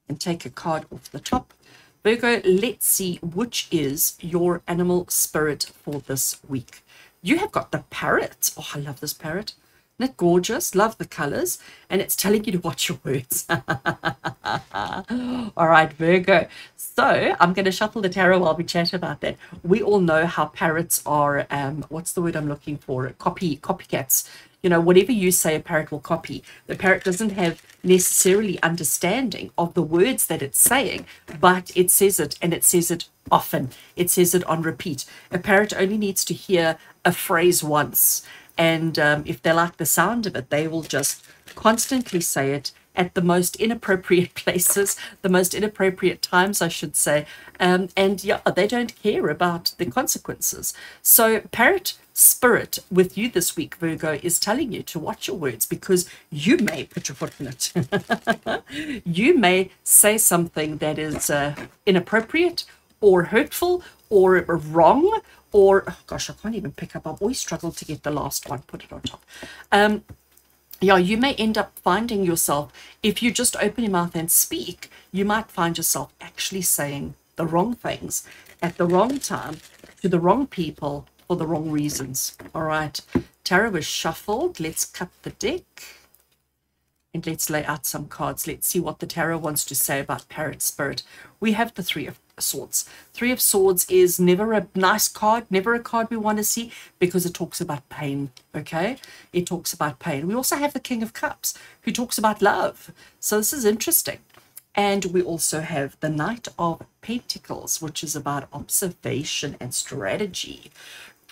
and take a card off the top. Virgo, let's see which is your animal spirit for this week. You have got the parrot. Oh, I love this parrot. Isn't it gorgeous? Love the colors. And it's telling you to watch your words. All right, Virgo. So I'm going to shuffle the tarot while we chat about that. We all know how parrots are, what's the word I'm looking for? Copycats. You know, whatever you say, a parrot will copy. The parrot doesn't have necessarily understanding of the words that it's saying, but it says it, and it says it often. It says it on repeat. A parrot only needs to hear a phrase once, and if they like the sound of it, they will just constantly say it at the most inappropriate places, the most inappropriate times, I should say. And yeah, they don't care about the consequences. So parrot spirit with you this week, Virgo, is telling you to watch your words, because you may put your foot in it. You may say something that is inappropriate or hurtful or wrong, or, oh gosh, I can't even pick up. I've always struggled to get the last one, put it on top. Yeah, you may end up finding yourself, if you just open your mouth and speak, you might find yourself actually saying the wrong things at the wrong time to the wrong people for the wrong reasons. All right, tarot is shuffled. Let's cut the deck and let's lay out some cards. Let's see what the tarot wants to say about parrot spirit. We have the Three of Swords. Three of Swords is never a nice card, never a card we want to see, because it talks about pain, okay? It talks about pain. We also have the King of Cups, who talks about love. So this is interesting. And we also have the Knight of Pentacles, which is about observation and strategy.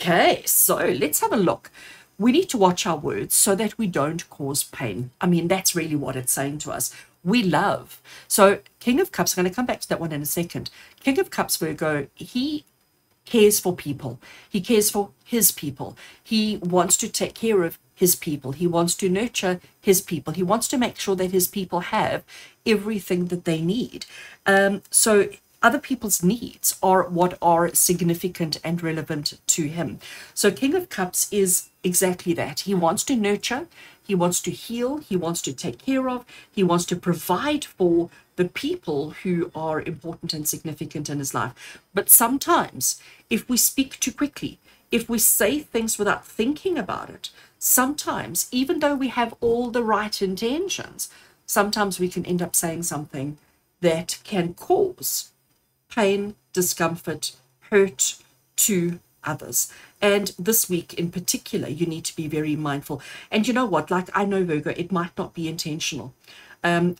Okay, so let's have a look. We need to watch our words so that we don't cause pain. I mean, that's really what it's saying to us. We love. So King of Cups, I'm going to come back to that one in a second. King of Cups, Virgo, he cares for people. He cares for his people. He wants to take care of his people. He wants to nurture his people. He wants to make sure that his people have everything that they need. So other people's needs are what are significant and relevant to him. So King of Cups is exactly that. He wants to nurture, he wants to heal, he wants to take care of, he wants to provide for the people who are important and significant in his life. But sometimes, if we speak too quickly, if we say things without thinking about it, sometimes, even though we have all the right intentions, sometimes we can end up saying something that can cause pain, discomfort, hurt to others. And this week in particular, you need to be very mindful. And you know what, like, I know, Virgo, it might not be intentional.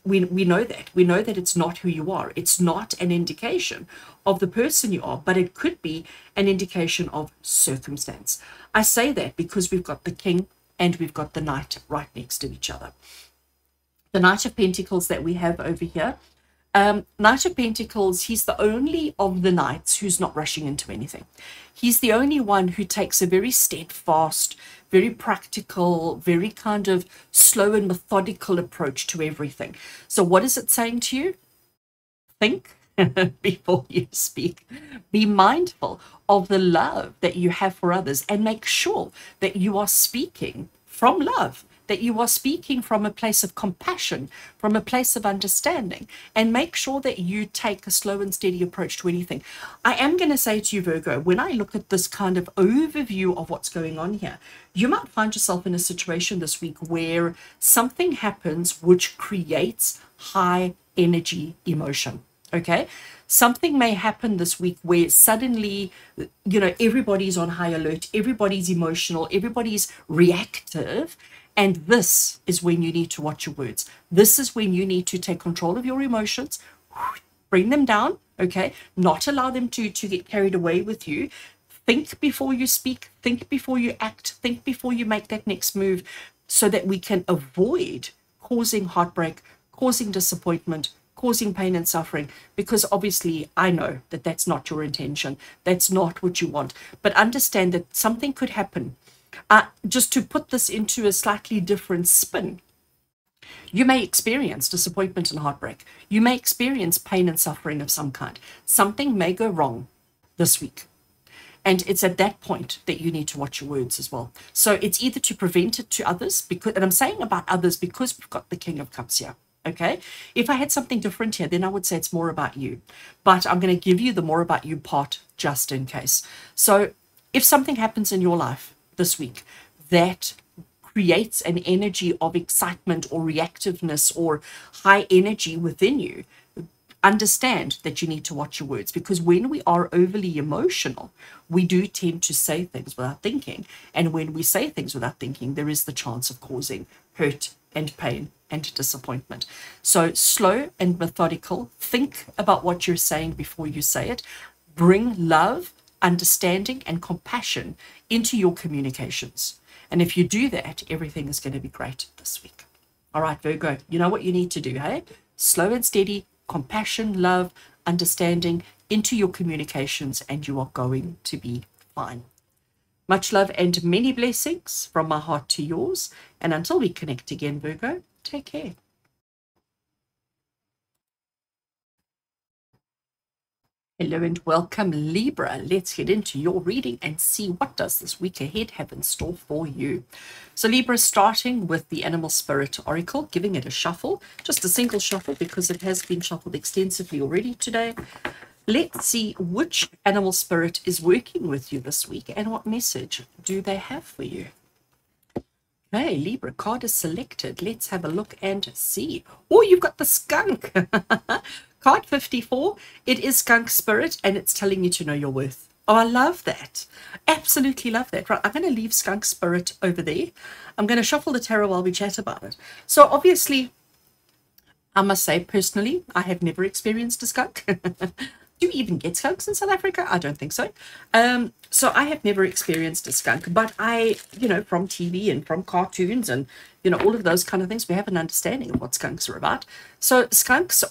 We know that. We know that it's not who you are. It's not an indication of the person you are, but it could be an indication of circumstance. I say that because we've got the King and we've got the Knight right next to each other. The Knight of Pentacles that we have over here, Knight of Pentacles, he's the only of the knights who's not rushing into anything. He's the only one who takes a very steadfast, very practical, very kind of slow and methodical approach to everything. So what is it saying to you? Think before you speak. Be mindful of the love that you have for others, and make sure that you are speaking from love, that you are speaking from a place of compassion, from a place of understanding, and make sure that you take a slow and steady approach to anything. I am going to say to you, Virgo, when I look at this kind of overview of what's going on here, you might find yourself in a situation this week where something happens which creates high energy emotion. Okay, something may happen this week where suddenly, you know, everybody's on high alert, everybody's emotional, everybody's reactive. And this is when you need to watch your words. This is when you need to take control of your emotions, bring them down, okay? Not allow them to get carried away with you. Think before you speak, think before you act, think before you make that next move, so that we can avoid causing heartbreak, causing disappointment, causing pain and suffering, because obviously I know that that's not your intention. That's not what you want. But understand that something could happen. Just to put this into a slightly different spin, you may experience disappointment and heartbreak. You may experience pain and suffering of some kind. Something may go wrong this week. And it's at that point that you need to watch your words as well. So it's either to prevent it to others, because, and I'm saying about others because we've got the King of Cups here. Okay, if I had something different here, then I would say it's more about you. But I'm going to give you the more about you part just in case. So if something happens in your life this week that creates an energy of excitement or reactiveness or high energy within you, understand that you need to watch your words, because when we are overly emotional, we do tend to say things without thinking. And when we say things without thinking, there is the chance of causing hurt and pain and disappointment. So slow and methodical, think about what you're saying before you say it. Bring love, understanding, and compassion into your communications. And if you do that, everything is going to be great this week. All right, Virgo, you know what you need to do, hey? Slow and steady, compassion, love, understanding into your communications, and you are going to be fine. Much love and many blessings from my heart to yours. And until we connect again, Virgo, take care. Hello and welcome, Libra. Let's get into your reading and see what does this week ahead have in store for you. So Libra, starting with the Animal Spirit Oracle, giving it a shuffle, just a single shuffle because it has been shuffled extensively already today. Let's see which animal spirit is working with you this week and what message do they have for you. Okay, Libra, card is selected. Let's have a look and see. Oh, you've got the skunk. Card 54, it is skunk spirit and it's telling you to know your worth. Oh, I love that. Absolutely love that. Right, I'm going to leave skunk spirit over there. I'm going to shuffle the tarot while we chat about it. So obviously, I must say personally, I have never experienced a skunk. Do you even get skunks in South Africa? I don't think so. So I have never experienced a skunk, but I, from TV and from cartoons and, all of those kind of things, we have an understanding of what skunks are about. So skunks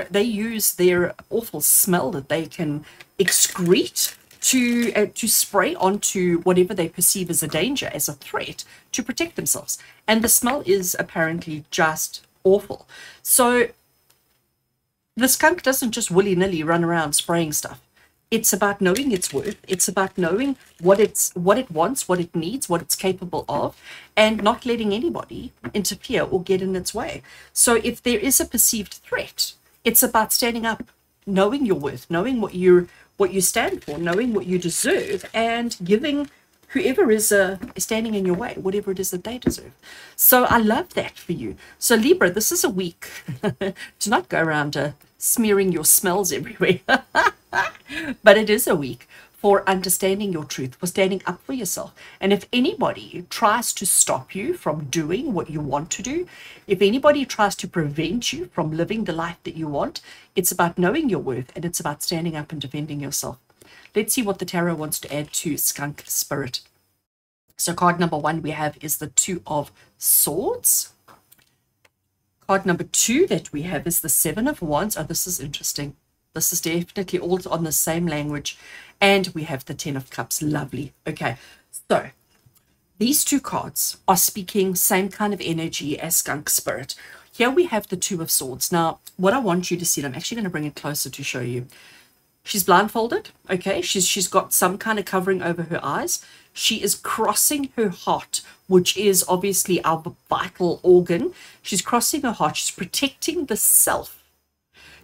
they use their awful smell that they can excrete to spray onto whatever they perceive as a danger, as a threat, to protect themselves. And the smell is apparently just awful. So the skunk doesn't just willy-nilly run around spraying stuff. It's about knowing its worth. It's about knowing what it wants, what it needs, what it's capable of, and not letting anybody interfere or get in its way. So if there is a perceived threat, it's about standing up, knowing your worth, knowing what you stand for, knowing what you deserve, and giving whoever is standing in your way whatever it is that they deserve. So I love that for you. So Libra, this is a week to not go around smearing your smells everywhere, but it is a week for understanding your truth, for standing up for yourself. And if anybody tries to stop you from doing what you want to do, if anybody tries to prevent you from living the life that you want, it's about knowing your worth and it's about standing up and defending yourself. Let's see what the tarot wants to add to skunk spirit. So card number 1 we have is the Two of Swords. Card number 2 that we have is the Seven of Wands. Oh, this is interesting. This is definitely all on the same language. And we have the Ten of Cups. Lovely. Okay, so these two cards are speaking same kind of energy as skunk spirit. Here we have the Two of Swords. Now, what I want you to see, I'm actually going to bring it closer to show you. She's blindfolded, okay? She's got some kind of covering over her eyes. She is crossing her heart, which is obviously our vital organ. She's crossing her heart. She's protecting the self.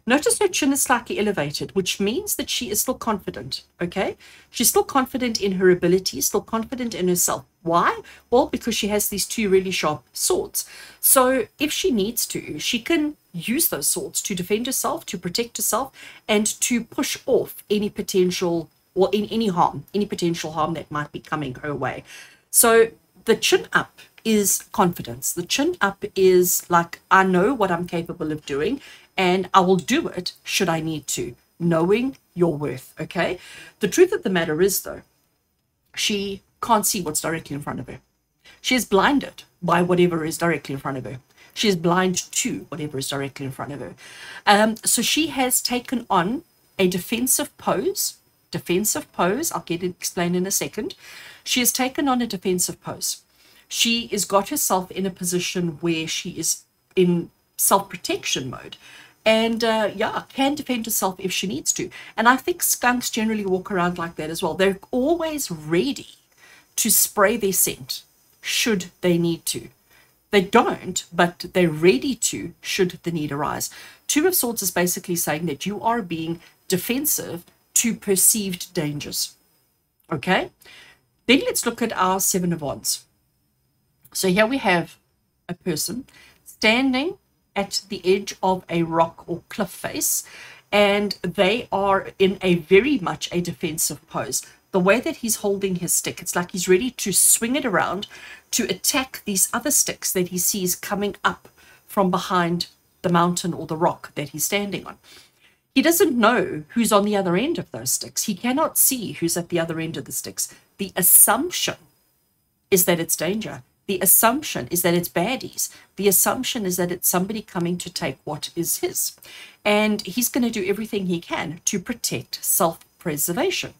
Notice her chin is slightly elevated, which means that she is still confident, okay? She's still confident in her abilities, still confident in herself. Why? Well, because she has these two really sharp swords. So if she needs to, she can use those swords to defend herself, to protect herself, and to push off any potential or any harm, any potential harm that might be coming her way. So the chin up is confidence. The chin up is like, I know what I'm capable of doing, and I will do it should I need to, knowing your worth, okay? The truth of the matter is, though, she can't see what's directly in front of her. She is blinded by whatever is directly in front of her. She is blind to whatever is directly in front of her. So she has taken on a defensive pose. I'll explain in a second. She has taken on a defensive pose. She has got herself in a position where she is in self-protection mode. And can defend herself if she needs to. And I think skunks generally walk around like that as well. They're always ready to spray their scent should they need to. They don't, but they're ready to should the need arise. Two of Swords is basically saying that you are being defensive to perceived dangers. Okay? Then let's look at our Seven of Wands. So here we have a person standing at the edge of a rock or cliff face, and they are in a very much a defensive pose. The way that he's holding his stick, it's like he's ready to swing it around to attack these other sticks that he sees coming up from behind the mountain or the rock that he's standing on. He doesn't know who's on the other end of those sticks. He cannot see who's at the other end of the sticks. The assumption is that it's danger. The assumption is that it's baddies. The assumption is that it's somebody coming to take what is his. And he's going to do everything he can to protect self-preservation.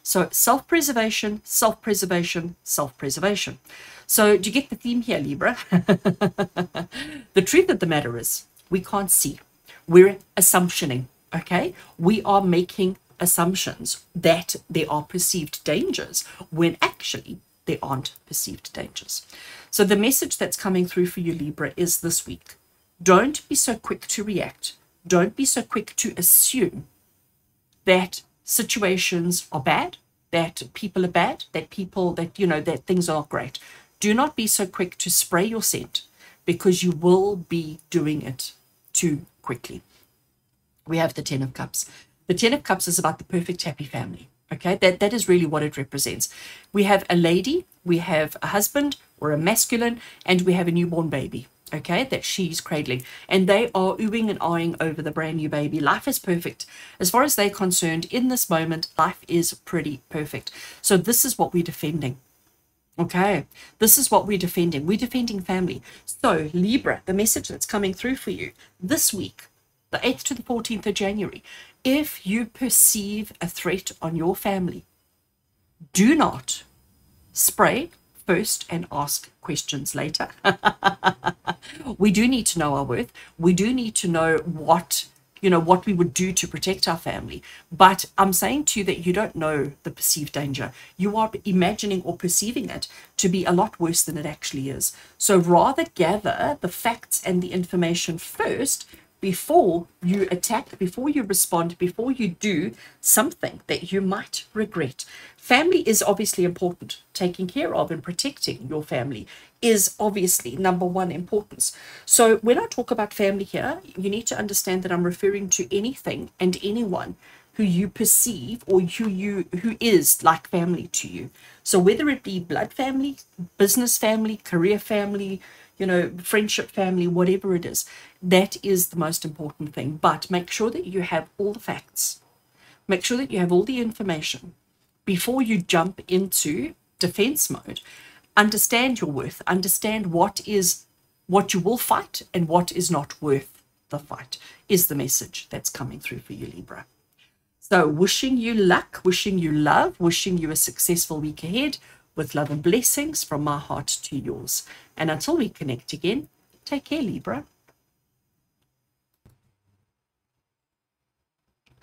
So self-preservation, self-preservation, self-preservation. So do you get the theme here, Libra? The truth of the matter is we can't see. We're assumptioning, okay? We are making assumptions that there are perceived dangers when actually there aren't perceived dangers. So the message that's coming through for you, Libra, is this week. Don't be so quick to react. Don't be so quick to assume that situations are bad, that people are bad, that that things are not great. Do not be so quick to spray your scent, because you will be doing it too quickly. We have the Ten of Cups. The Ten of Cups is about the perfect happy family. Okay, that is really what it represents. We have a lady, we have a husband or a masculine, and we have a newborn baby, okay, that she's cradling. And they are oohing and ahhing over the brand new baby. Life is perfect. As far as they're concerned, in this moment, life is pretty perfect. So this is what we're defending. Okay, this is what we're defending. We're defending family. So Libra, the message that's coming through for you this week, the 8th to the 14th of January, if you perceive a threat on your family, do not spray first and ask questions later. We do need to know our worth. We do need to know what we would do to protect our family. But I'm saying to you that you don't know the perceived danger. You are imagining or perceiving it to be a lot worse than it actually is. So rather gather the facts and the information first before you attack, before you respond, before you do something that you might regret. Family is obviously important. Taking care of and protecting your family is obviously number one importance. So when I talk about family here, you need to understand that I'm referring to anything and anyone who you perceive or who is like family to you. So whether it be blood family, business family, career family, friendship family, whatever it is, that is the most important thing. But make sure that you have all the facts. Make sure that you have all the information before you jump into defense mode. Understand your worth. Understand what you will fight and what is not worth the fight is the message that's coming through for you, Libra. So wishing you luck, wishing you love, wishing you a successful week ahead with love and blessings from my heart to yours. And until we connect again, take care, Libra.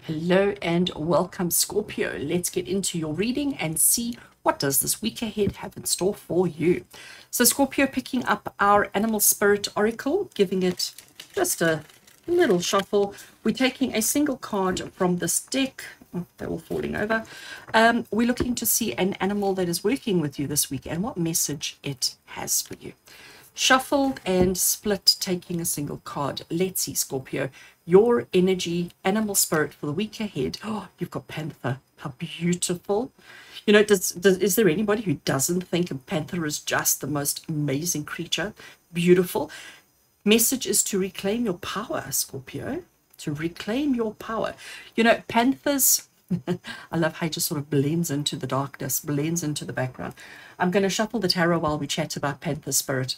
Hello and welcome, Scorpio. Let's get into your reading and see what does this week ahead have in store for you. So Scorpio, picking up our Animal Spirit Oracle, giving it just a little shuffle. We're taking a single card from this deck. Oh, they're all falling over. We're looking to see an animal that is working with you this week and what message it has for you. Shuffled and split, taking a single card. Let's see, Scorpio, your energy, animal spirit for the week ahead. Oh, you've got Panther. How beautiful. Is there anybody who doesn't think a panther is just the most amazing creature? Beautiful. Message is to reclaim your power, Scorpio. To reclaim your power. Panthers, I love how it just sort of blends into the darkness, blends into the background. I'm going to shuffle the tarot while we chat about Panther spirit.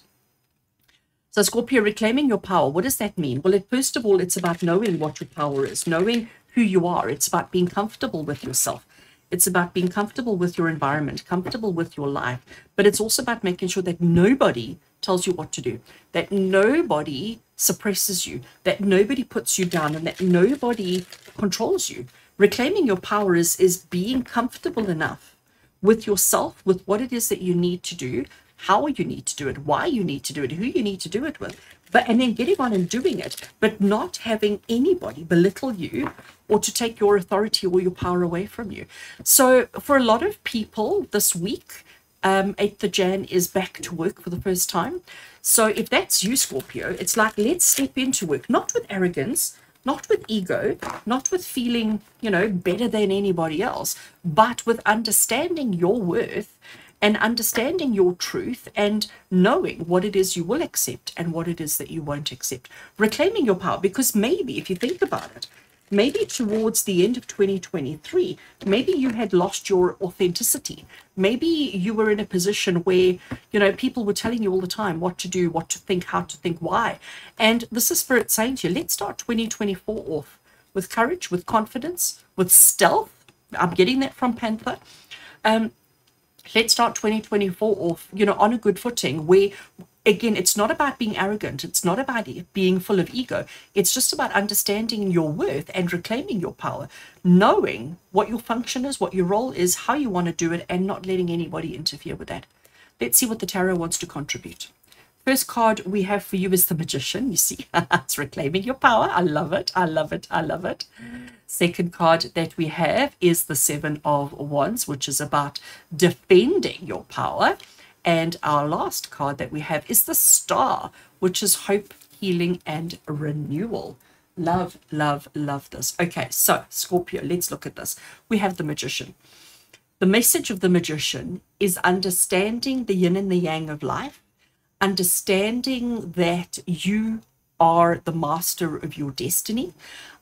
So Scorpio, reclaiming your power, what does that mean? Well, first of all, it's about knowing what your power is, knowing who you are. It's about being comfortable with yourself. It's about being comfortable with your environment, comfortable with your life. But it's also about making sure that nobody tells you what to do, that nobody suppresses you, that nobody puts you down, and that nobody controls you. Reclaiming your power is being comfortable enough with yourself, with what it is that you need to do, how you need to do it, why you need to do it, who you need to do it with, and then getting on and doing it, but not having anybody belittle you or to take your authority or your power away from you. So for a lot of people this week, 8th of Jan is back to work for the first time. So if that's you, Scorpio, it's like, let's step into work, not with arrogance, not with ego, not with feeling, better than anybody else, but with understanding your worth and understanding your truth and knowing what it is you will accept and what it is that you won't accept. Reclaiming your power, because maybe if you think about it, maybe towards the end of 2023, maybe you had lost your authenticity. Maybe you were in a position where, people were telling you all the time what to do, what to think, how to think, why. And this is Spirit saying to you, let's start 2024 off with courage, with confidence, with stealth. I'm getting that from Panther. Let's start 2024 off, on a good footing where, again, it's not about being arrogant. It's not about being full of ego. It's just about understanding your worth and reclaiming your power, knowing what your function is, what your role is, how you want to do it, and not letting anybody interfere with that. Let's see what the tarot wants to contribute. First card we have for you is the Magician. You see, it's reclaiming your power. I love it. I love it. I love it. Second card that we have is the Seven of Wands, which is about defending your power. And our last card that we have is the Star, which is hope, healing, and renewal. Love, love, love this. Okay, so Scorpio, let's look at this. We have the Magician. The message of the Magician is understanding the yin and the yang of life, understanding that you are the master of your destiny,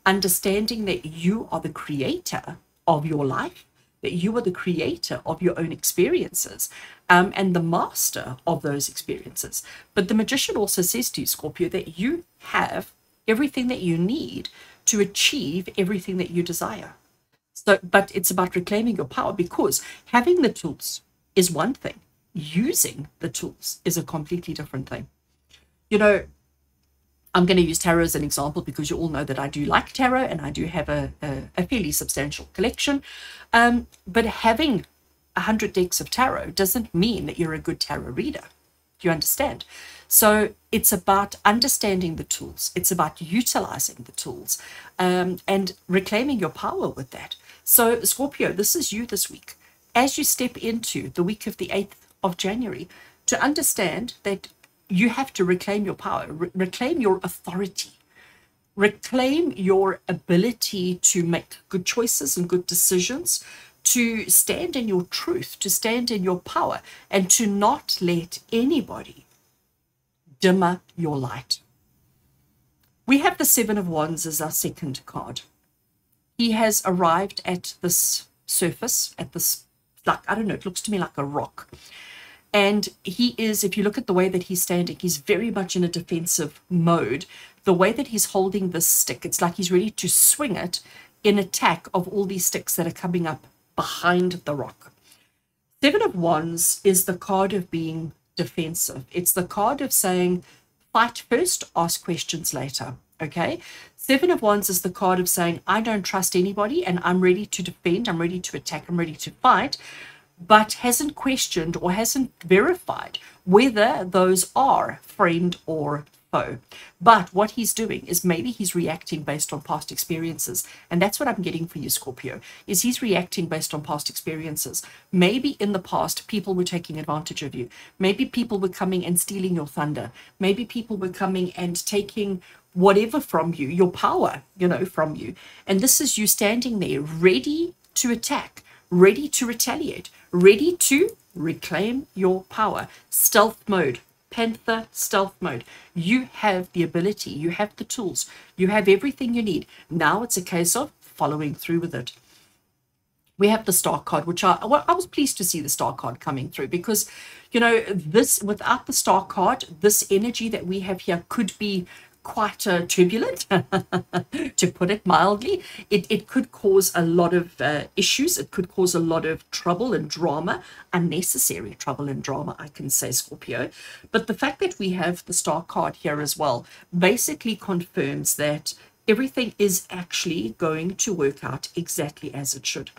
understanding that you are the creator of your life, that you are the creator of your own experiences, and the master of those experiences. But the Magician also says to you, Scorpio, that you have everything that you need to achieve everything that you desire. So, but it's about reclaiming your power, because having the tools is one thing. Using the tools is a completely different thing. I'm going to use tarot as an example because you all know that I do like tarot and I do have a fairly substantial collection. But having 100 decks of tarot doesn't mean that you're a good tarot reader. Do you understand? So it's about understanding the tools. It's about utilizing the tools and reclaiming your power with that. So Scorpio, this is you this week. As you step into the week of the 8th of January, to understand that you have to reclaim your power, reclaim your authority, reclaim your ability to make good choices and good decisions, to stand in your truth, to stand in your power, and to not let anybody dimmer your light. We have the Seven of Wands as our second card. He has arrived at this surface, at this, like, I don't know, it looks to me like a rock. And he is, if you look at the way that he's standing, he's very much in a defensive mode. The way that he's holding this stick, it's like he's ready to swing it in attack of all these sticks that are coming up behind the rock. Seven of Wands is the card of being defensive. It's the card of saying, fight first, ask questions later. Okay? Seven of Wands is the card of saying, I don't trust anybody and I'm ready to defend, I'm ready to attack, I'm ready to fight, but hasn't questioned or hasn't verified whether those are friend or foe. But what he's doing is maybe he's reacting based on past experiences. And that's what I'm getting for you, Scorpio, is he's reacting based on past experiences. Maybe in the past, people were taking advantage of you. Maybe people were coming and stealing your thunder. Maybe people were coming and taking whatever from you, your power, from you. And this is you standing there ready to attack, ready to retaliate, ready to reclaim your power. Stealth mode, Panther stealth mode. You have the ability, you have the tools, you have everything you need. Now it's a case of following through with it. We have the Star card, which I was pleased to see the Star card coming through because, this, without the Star card, this energy that we have here could be quite turbulent, to put it mildly. It could cause a lot of issues. It could cause a lot of trouble and drama, unnecessary trouble and drama, I can say, Scorpio. But the fact that we have the Star card here as well basically confirms that everything is actually going to work out exactly as it should.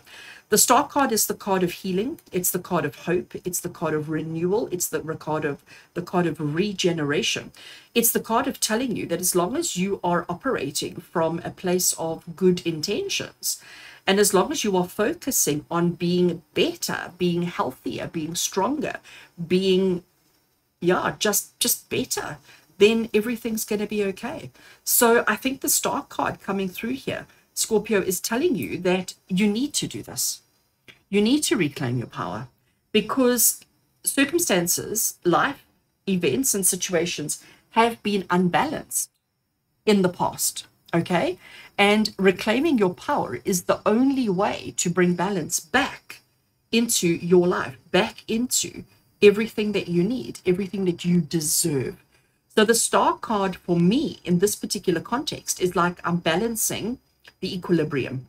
The Star card is the card of healing. It's the card of hope. It's the card of renewal. It's the card of regeneration. It's the card of telling you that as long as you are operating from a place of good intentions, And as long as you are focusing on being better, being healthier, being stronger, being, yeah, just better, then everything's going to be okay. So I think the star card coming through here, Scorpio, is telling you that you need to do this. You need to reclaim your power, because circumstances, life, events, and situations have been unbalanced in the past, okay? And reclaiming your power is the only way to bring balance back into your life, back into everything that you need, everything that you deserve. So the star card for me in this particular context is like I'm balancing the equilibrium.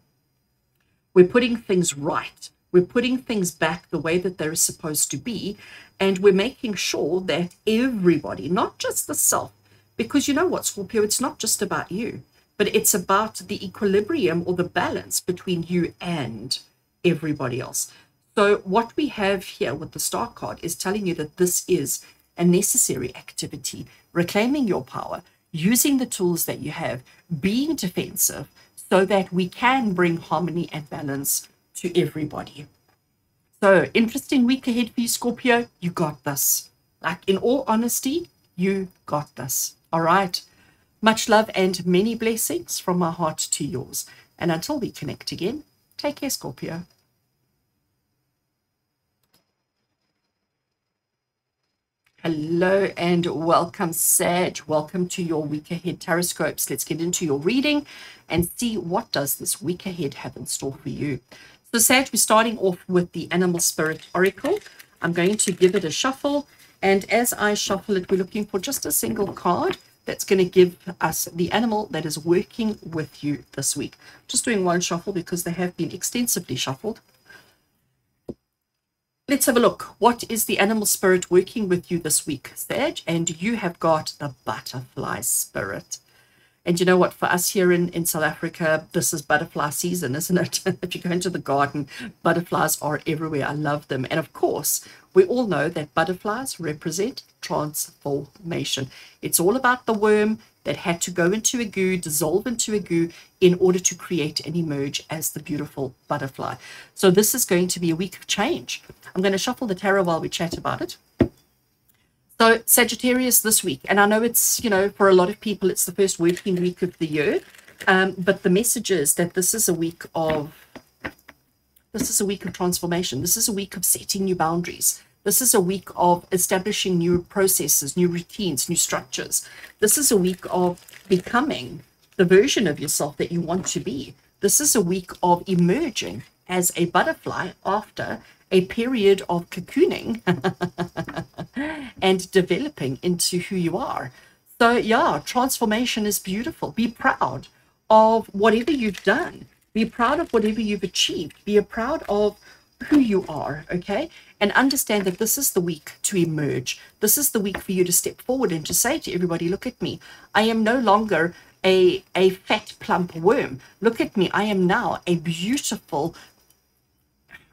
We're putting things right. We're putting things back the way that they're supposed to be. And we're making sure that everybody, not just the self, because you know what, Scorpio, it's not just about you, but it's about the equilibrium or the balance between you and everybody else. So what we have here with the star card is telling you that this is a necessary activity, reclaiming your power, using the tools that you have, being defensive, so that we can bring harmony and balance to everybody. So interesting week ahead for you, Scorpio. You got this. Like, in all honesty, you got this. All right. Much love and many blessings from my heart to yours. And until we connect again, take care, Scorpio. Hello and welcome, Sag. Welcome to your week ahead TarotScopes. Let's get into your reading and see what does this week ahead have in store for you. So, Sag, we're starting off with the Animal Spirit Oracle. I'm going to give it a shuffle, and as I shuffle it, we're looking for just a single card that's going to give us the animal that is working with you this week. Just doing one shuffle because they have been extensively shuffled. Let's have a look. What is the animal spirit working with you this week, Sag? And you have got the butterfly spirit. And you know what? For us here in South Africa, this is butterfly season, isn't it? If you go into the garden, butterflies are everywhere. I love them. And of course, we all know that butterflies represent transformation. It's all about the worm that had to go into a goo, dissolve into a goo in order to create and emerge as the beautiful butterfly. So this is going to be a week of change. I'm going to shuffle the tarot while we chat about it. So Sagittarius this week, and I know it's, you know, for a lot of people, it's the first working week of the year, but the message is that this is a week of transformation. This is a week of setting new boundaries. This is a week of establishing new processes, new routines, new structures. This is a week of becoming the version of yourself that you want to be. This is a week of emerging as a butterfly after a period of cocooning and developing into who you are. So yeah, transformation is beautiful. Be proud of whatever you've done. Be proud of whatever you've achieved. Be proud of who you are, okay? And understand that this is the week to emerge. This is the week for you to step forward and to say to everybody, look at me. I am no longer a fat, plump worm. Look at me. I am now a beautiful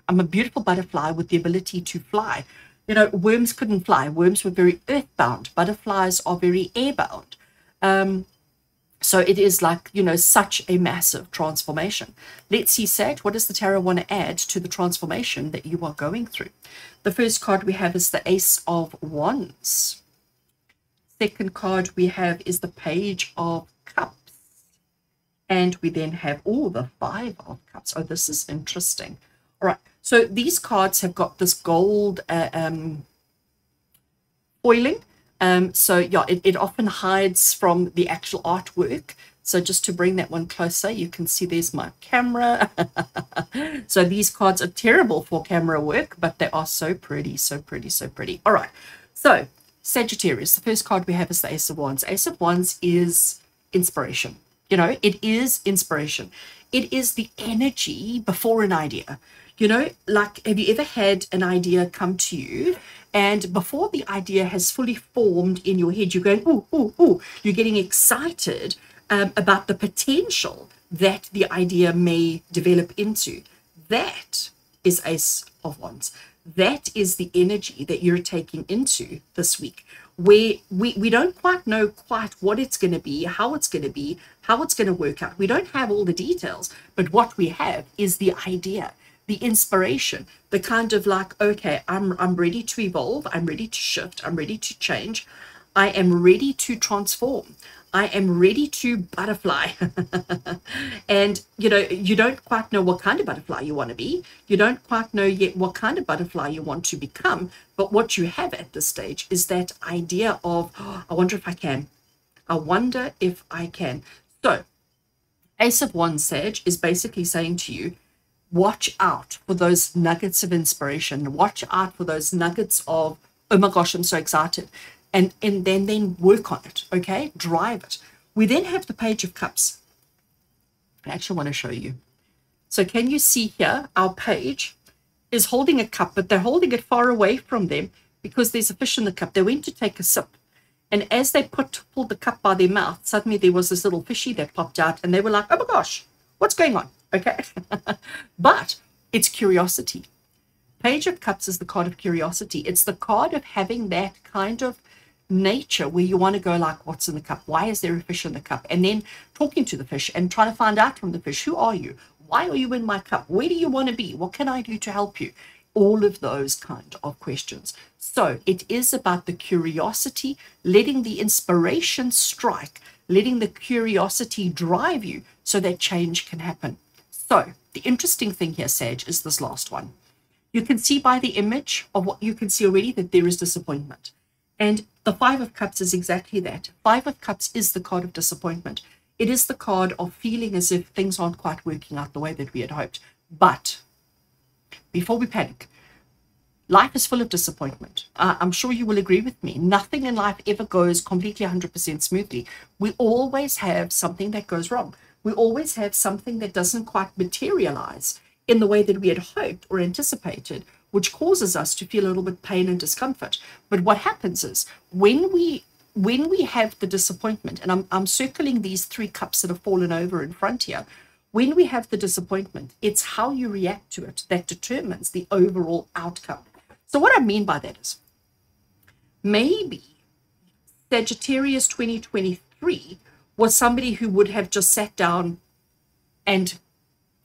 butterfly with the ability to fly. You know, worms couldn't fly. Worms were very earthbound. Butterflies are very airbound. So it is like, you know, such a massive transformation. Let's see, Sag, what does the tarot want to add to the transformation that you are going through? The first card we have is the Ace of Wands. Second card we have is the Page of Cups. And we then have, the Five of Cups. Oh, this is interesting. All right. So these cards have got this gold foiling. So yeah, it often hides from the actual artwork. So just to bring that one closer, you can see there's my camera. So these cards are terrible for camera work, but they are so pretty, so pretty, so pretty. All right. So Sagittarius, the first card we have is the Ace of Wands. Ace of Wands is inspiration. You know, it is inspiration. It is the energy before an idea. You know, like, have you ever had an idea come to you, and before the idea has fully formed in your head, you're going, ooh, ooh, ooh. You're getting excited about the potential that the idea may develop into. That is Ace of Wands. That is the energy that you're taking into this week. where we don't quite know quite what it's going to be, how it's going to be, how it's going to work out. We don't have all the details, but what we have is the idea, the inspiration, the kind of like, okay, I'm ready to evolve, I'm ready to shift, I'm ready to change, I am ready to transform, I am ready to butterfly. And you don't quite know what kind of butterfly you want to be. You don't quite know yet what kind of butterfly you want to become. But what you have at this stage is that idea of, oh, I wonder if I can. I wonder if I can. So Ace of Wands, Sag, is basically saying to you, watch out for those nuggets of inspiration. Watch out for those nuggets of, oh my gosh, I'm so excited. And then work on it, okay? Drive it. We then have the Page of Cups. I actually want to show you. So can you see here, our page is holding a cup, but they're holding it far away from them because there's a fish in the cup. They went to take a sip. And as they pulled the cup by their mouth, suddenly there was this little fishy that popped out, and they were like, oh my gosh, what's going on? Okay. But it's curiosity. Page of Cups is the card of curiosity. It's the card of having that kind of nature where you want to go like, what's in the cup? Why is there a fish in the cup? And then talking to the fish and trying to find out from the fish, who are you? Why are you in my cup? Where do you want to be? What can I do to help you? All of those kind of questions. So it is about the curiosity, letting the inspiration strike, letting the curiosity drive you so that change can happen. So the interesting thing here, Sag, is this last one. You can see by the image of what you can see already that there is disappointment. And the Five of Cups is exactly that. Five of Cups is the card of disappointment. It is the card of feeling as if things aren't quite working out the way that we had hoped. But before we panic, life is full of disappointment. I'm sure you will agree with me. Nothing in life ever goes completely 100% smoothly. We always have something that goes wrong. We always have something that doesn't quite materialize in the way that we had hoped or anticipated, which causes us to feel a little bit pain and discomfort. But what happens is when we have the disappointment, and I'm circling these three cups that have fallen over in front here, when we have the disappointment, it's how you react to it that determines the overall outcome. So what I mean by that is maybe Sagittarius 2023 was somebody who would have just sat down and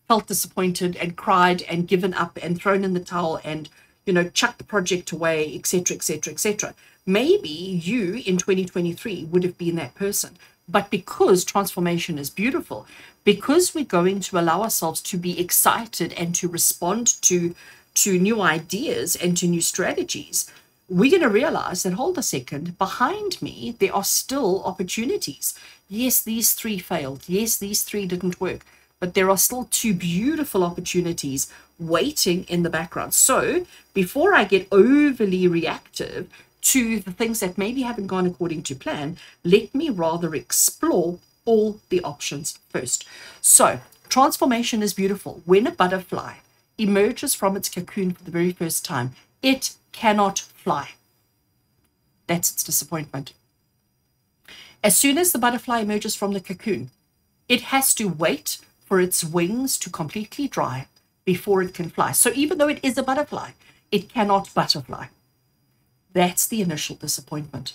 felt disappointed and cried and given up and thrown in the towel and, chucked the project away, etc., etc., etc. Maybe you in 2023 would have been that person. But because transformation is beautiful, because we're going to allow ourselves to be excited and to respond to new ideas and to new strategies, we're going to realize that, hold a second, behind me, there are still opportunities. Yes, these three failed. Yes, these three didn't work. But there are still two beautiful opportunities waiting in the background. So before I get overly reactive to the things that maybe haven't gone according to plan, let me rather explore all the options first. So transformation is beautiful. When a butterfly emerges from its cocoon for the very first time, it cannot fly. That's its disappointment. As soon as the butterfly emerges from the cocoon, it has to wait for its wings to completely dry before it can fly. So even though it is a butterfly, it cannot butterfly. That's the initial disappointment.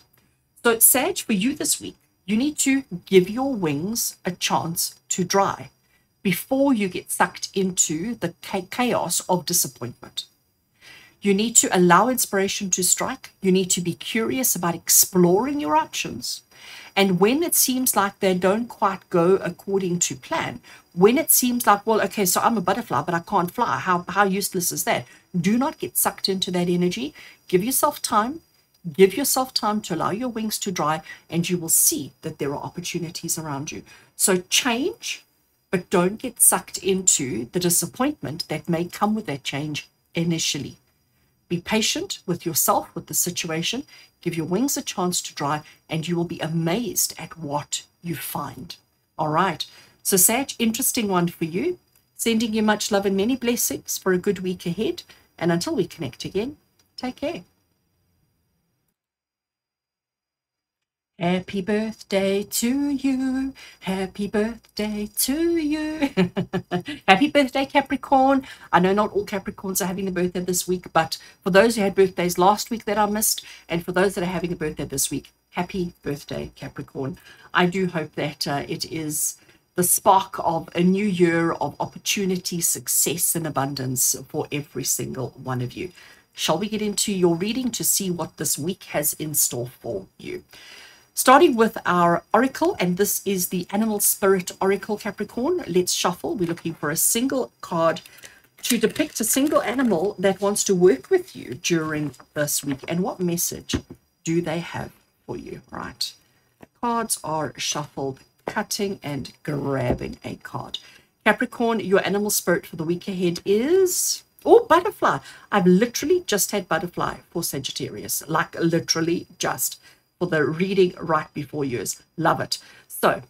So Sag, for you this week, you need to give your wings a chance to dry before you get sucked into the chaos of disappointment. You need to allow inspiration to strike. You need to be curious about exploring your options. And when it seems like they don't quite go according to plan, when it seems like, well, okay, so I'm a butterfly, but I can't fly. How useless is that? Do not get sucked into that energy. Give yourself time. Give yourself time to allow your wings to dry, and you will see that there are opportunities around you. So change, but don't get sucked into the disappointment that may come with that change initially. Be patient with yourself, with the situation. Give your wings a chance to dry, and you will be amazed at what you find. All right. So, Sag, interesting one for you. Sending you much love and many blessings for a good week ahead. And until we connect again, take care. Happy birthday to you. Happy birthday to you. Happy birthday, Capricorn. I know not all Capricorns are having a birthday this week, but for those who had birthdays last week that I missed, and for those that are having a birthday this week, happy birthday, Capricorn. I do hope that it is the spark of a new year of opportunity, success, and abundance for every single one of you. Shall we get into your reading to see what this week has in store for you? Starting with our oracle, and this is the Animal Spirit Oracle, Capricorn. Let's shuffle. We're looking for a single card to depict a single animal that wants to work with you during this week. And what message do they have for you? Right. The cards are shuffled, cutting and grabbing a card. Capricorn, your animal spirit for the week ahead is... oh, butterfly. I've literally just had butterfly for Sagittarius. Like literally just... for the reading right before yours. Love it. So,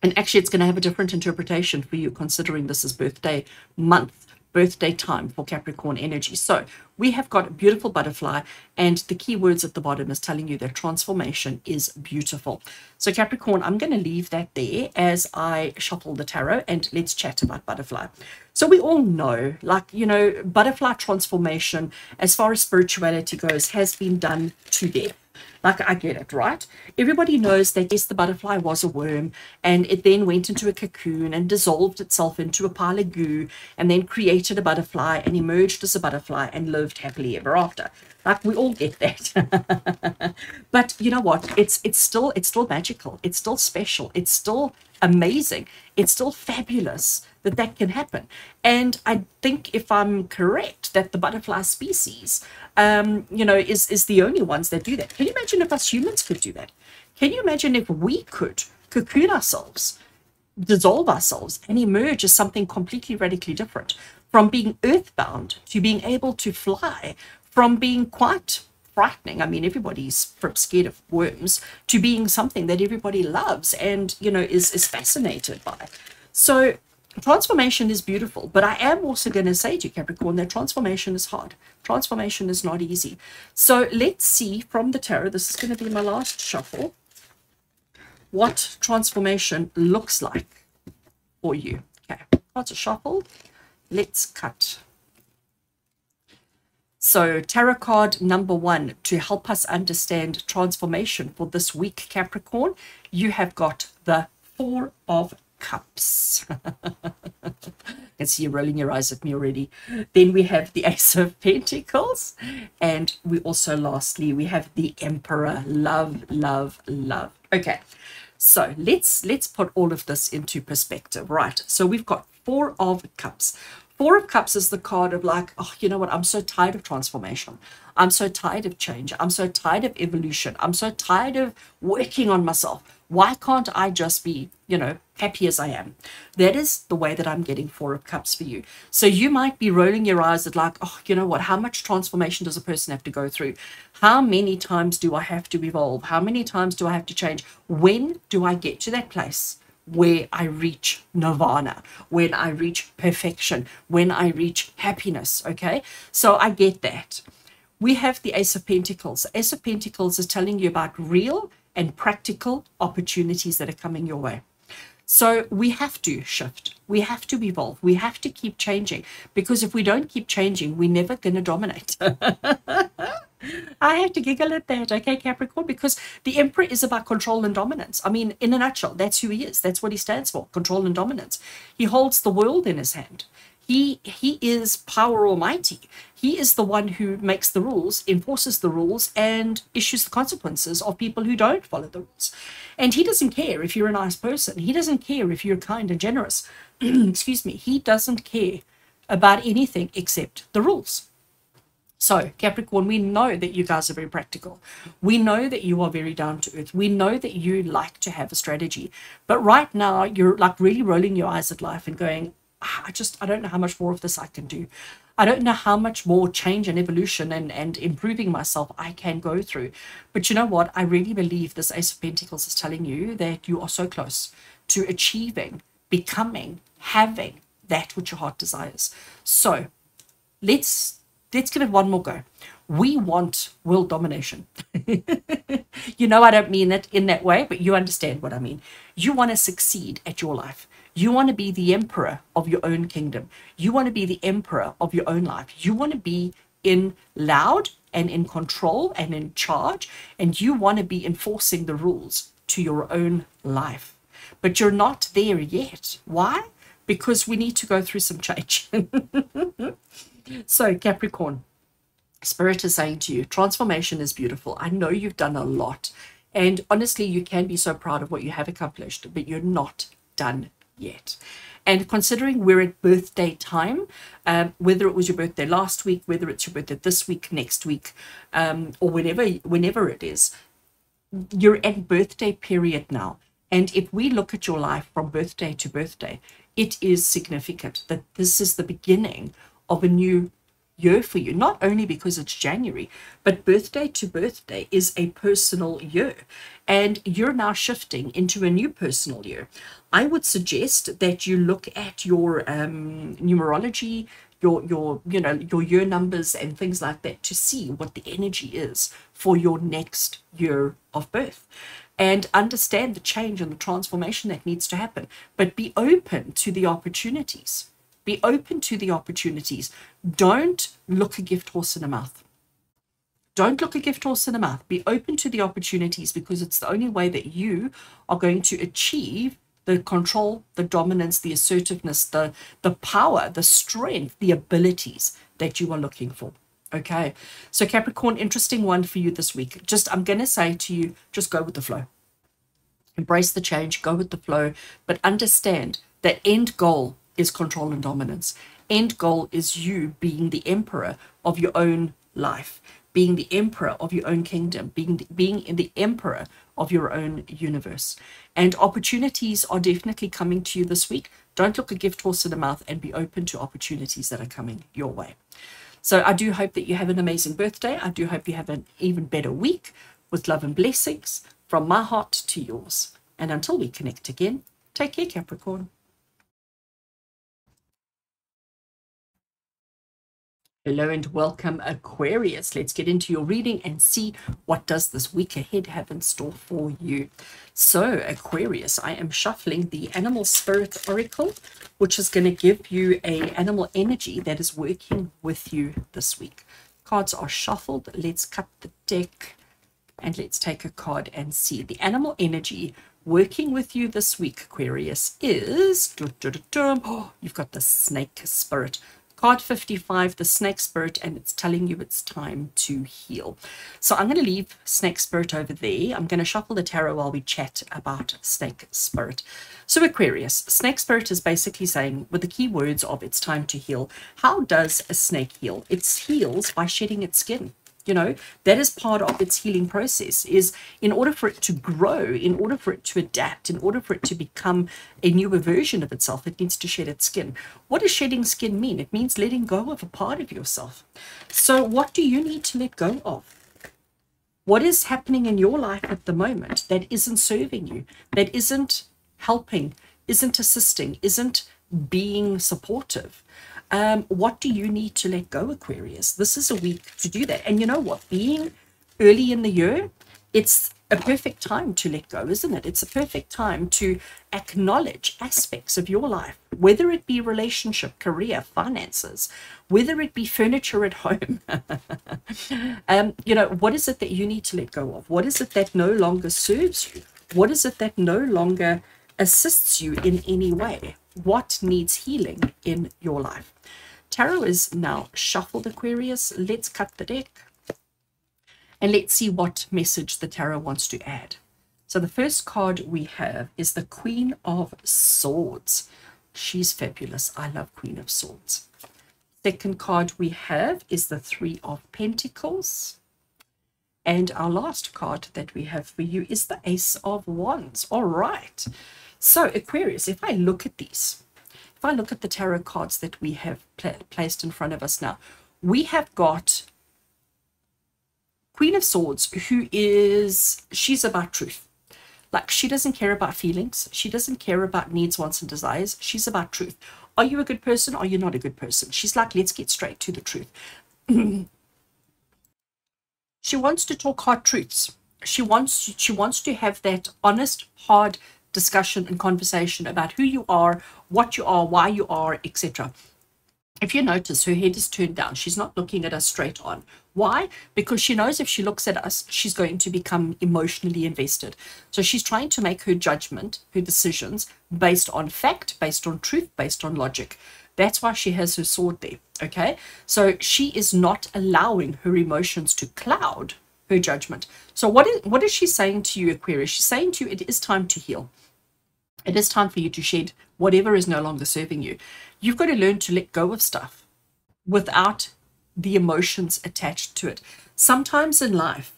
and actually it's going to have a different interpretation for you considering this is birthday month, birthday time for Capricorn energy. So we have got a beautiful butterfly, and the key words at the bottom is telling you that transformation is beautiful. So Capricorn, I'm going to leave that there as I shuffle the tarot, and let's chat about butterfly. So we all know, like, you know, butterfly transformation, as far as spirituality goes, has been done to death. Like, I get it, right? Everybody knows that, yes, the butterfly was a worm, and it then went into a cocoon and dissolved itself into a pile of goo, and then created a butterfly and emerged as a butterfly and lived happily ever after. Like, we all get that. But you know what? It's still magical. It's still special. It's still amazing. It's still fabulous that can happen. And I think, if I'm correct, that the butterfly species, you know, is the only ones that do that. Can you imagine if us humans could do that? Can you imagine if we could cocoon ourselves, dissolve ourselves, and emerge as something completely radically different, from being earthbound to being able to fly, from being quite frightening, I mean, everybody's scared of worms, to being something that everybody loves and, you know, is fascinated by. So transformation is beautiful, but I am also going to say to you, Capricorn, that transformation is hard. Transformation is not easy. So let's see from the tarot, this is going to be my last shuffle, what transformation looks like for you. Okay, cards are shuffled. Let's cut. So tarot card number 1, to help us understand transformation for this week, Capricorn, you have got the 4 of Cups. I can see you rolling your eyes at me already. Then we have the Ace of Pentacles, and we also, lastly, we have the Emperor. Love, love, love. Okay, so let's put all of this into perspective. Right, so we've got 4 of Cups. 4 of Cups is the card of, like, oh, you know what, I'm so tired of transformation. I'm so tired of change. I'm so tired of evolution. I'm so tired of working on myself. Why can't I just be, you know, happy as I am? That is the way that I'm getting 4 of Cups for you. So you might be rolling your eyes at, like, oh, you know what, how much transformation does a person have to go through? How many times do I have to evolve? How many times do I have to change? When do I get to that place where I reach nirvana, when I reach perfection, when I reach happiness? Okay, so I get that. We have the Ace of Pentacles. Ace of Pentacles is telling you about real and practical opportunities that are coming your way. So we have to shift. We have to evolve. We have to keep changing, because if we don't keep changing, we're never going to dominate. I have to giggle at that, okay, Capricorn, because the Emperor is about control and dominance. I mean, in a nutshell, that's who he is. That's what he stands for, control and dominance. He holds the world in his hand. He is power almighty. He is the one who makes the rules, enforces the rules, and issues the consequences of people who don't follow the rules. And he doesn't care if you're a nice person. He doesn't care if you're kind and generous. Excuse me. He doesn't care about anything except the rules. So, Capricorn, we know that you guys are very practical. We know that you are very down to earth. We know that you like to have a strategy. But right now, you're like really rolling your eyes at life and going, I don't know how much more of this I can do. I don't know how much more change and evolution and improving myself I can go through. But you know what? I really believe this Ace of Pentacles is telling you that you are so close to achieving, becoming, having that which your heart desires. So let's give it one more go. We want world domination. You know, I don't mean it in that way, but you understand what I mean. You want to succeed at your life. You want to be the emperor of your own kingdom. You want to be the emperor of your own life. You want to be in loud and in control and in charge, and you want to be enforcing the rules to your own life. But you're not there yet. Why? Because we need to go through some change. So Capricorn, Spirit is saying to you, transformation is beautiful. I know you've done a lot. And honestly, you can be so proud of what you have accomplished, but you're not done yet. And considering we're at birthday time, whether it was your birthday last week, whether it's your birthday this week, next week, or whenever it is, you're at birthday period now. And if we look at your life from birthday to birthday, it is significant that this is the beginning of a new year for you, not only because it's January, but birthday to birthday is a personal year, and you're now shifting into a new personal year. I would suggest that you look at your numerology, your year numbers and things like that, to see what the energy is for your next year of birth, and understand the change and the transformation that needs to happen. But be open to the opportunities. Be open to the opportunities. Don't look a gift horse in the mouth. Don't look a gift horse in the mouth. Be open to the opportunities, because it's the only way that you are going to achieve the control, the dominance, the assertiveness, the power, the strength, the abilities that you are looking for. Okay, so Capricorn, interesting one for you this week. I'm going to say to you, just go with the flow. Embrace the change, go with the flow, but understand that end goal is control and dominance. End goal is you being the emperor of your own life, being the emperor of your own kingdom, being the emperor of your own universe. And opportunities are definitely coming to you this week. Don't look a gift horse in the mouth, and be open to opportunities that are coming your way. So I do hope that you have an amazing birthday. I do hope you have an even better week, with love and blessings from my heart to yours. And until we connect again, take care, Capricorn. Hello and welcome, Aquarius. Let's get into your reading and see what does this week ahead have in store for you. So Aquarius, I am shuffling the Animal Spirit Oracle, which is going to give you a animal energy that is working with you this week. Cards are shuffled. Let's cut the deck and let's take a card and see. The animal energy working with you this week, Aquarius, is you've got the Snake Spirit. Card 55, the Snake Spirit, and it's telling you it's time to heal. So I'm going to leave Snake Spirit over there. I'm going to shuffle the tarot while we chat about Snake Spirit. So Aquarius, Snake Spirit is basically saying, with the key words of it's time to heal. How does a snake heal? It heals by shedding its skin. You know, that is part of its healing process, is in order for it to grow, in order for it to adapt, in order for it to become a newer version of itself, it needs to shed its skin. What does shedding skin mean? It means letting go of a part of yourself. So what do you need to let go of? What is happening in your life at the moment that isn't serving you, that isn't helping, isn't assisting, isn't being supportive? What do you need to let go, Aquarius? This is a week to do that. And you know what? Being early in the year, it's a perfect time to let go, isn't it? It's a perfect time to acknowledge aspects of your life, whether it be relationship, career, finances, whether it be furniture at home. You know, what is it that you need to let go of? What is it that no longer serves you? What is it that no longer assists you in any way? What needs healing in your life? Tarot is now shuffled, Aquarius. Let's cut the deck and let's see what message the tarot wants to add. So the first card we have is the Queen of Swords. She's fabulous. I love Queen of Swords. Second card we have is the Three of Pentacles. And our last card that we have for you is the Ace of Wands. All right. So Aquarius, if I look at these, if I look at the tarot cards that we have placed in front of us now, we have got Queen of Swords, she's about truth. Like, she doesn't care about feelings. She doesn't care about needs, wants, and desires. She's about truth. Are you a good person? Are you not a good person? She's like, let's get straight to the truth. She wants to talk hard truths. She wants to have that honest, hard discussion and conversation about who you are, what you are, why you are, etc. If you notice, her head is turned down. She's not looking at us straight on. Why? Because she knows if she looks at us, she's going to become emotionally invested. So she's trying to make her judgment, her decisions, based on fact, based on truth, based on logic. That's why she has her sword there, okay? So she is not allowing her emotions to cloud her judgment. So what is she saying to you, Aquarius? She's saying to you, it is time to heal. It is time for you to shed whatever is no longer serving you. You've got to learn to let go of stuff without the emotions attached to it. Sometimes in life,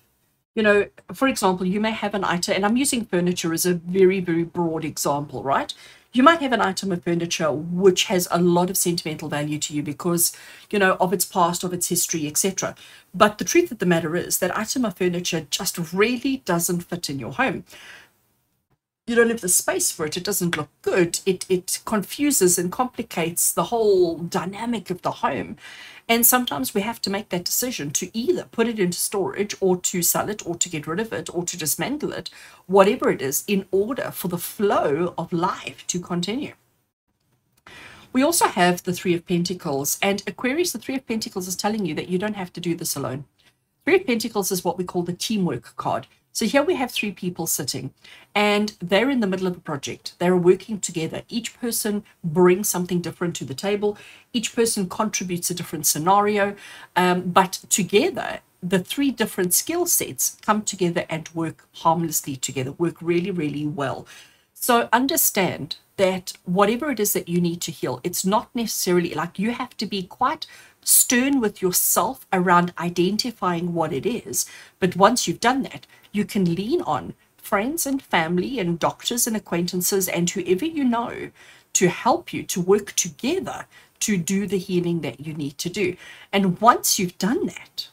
you know, for example, you may have an item, and I'm using furniture as a very, very broad example, right? You might have an item of furniture which has a lot of sentimental value to you because, you know, of its past, of its history, etc. But the truth of the matter is that item of furniture just really doesn't fit in your home. You don't have the space for it. It doesn't look good. It confuses and complicates the whole dynamic of the home. And sometimes we have to make that decision to either put it into storage or to sell it or to get rid of it or to dismantle it, whatever it is, in order for the flow of life to continue. We also have the Three of Pentacles, and Aquarius, the Three of Pentacles is telling you that you don't have to do this alone. Three of Pentacles is what we call the teamwork card. So here we have three people sitting and they're in the middle of a project. They're working together. Each person brings something different to the table. Each person contributes a different scenario. But together, the three different skill sets come together and work harmlessly together, work really, really well. So understand that whatever it is that you need to heal, it's not necessarily like you have to be quite stern with yourself around identifying what it is. But once you've done that, you can lean on friends and family and doctors and acquaintances and whoever you know to help you to work together to do the healing that you need to do. And once you've done that,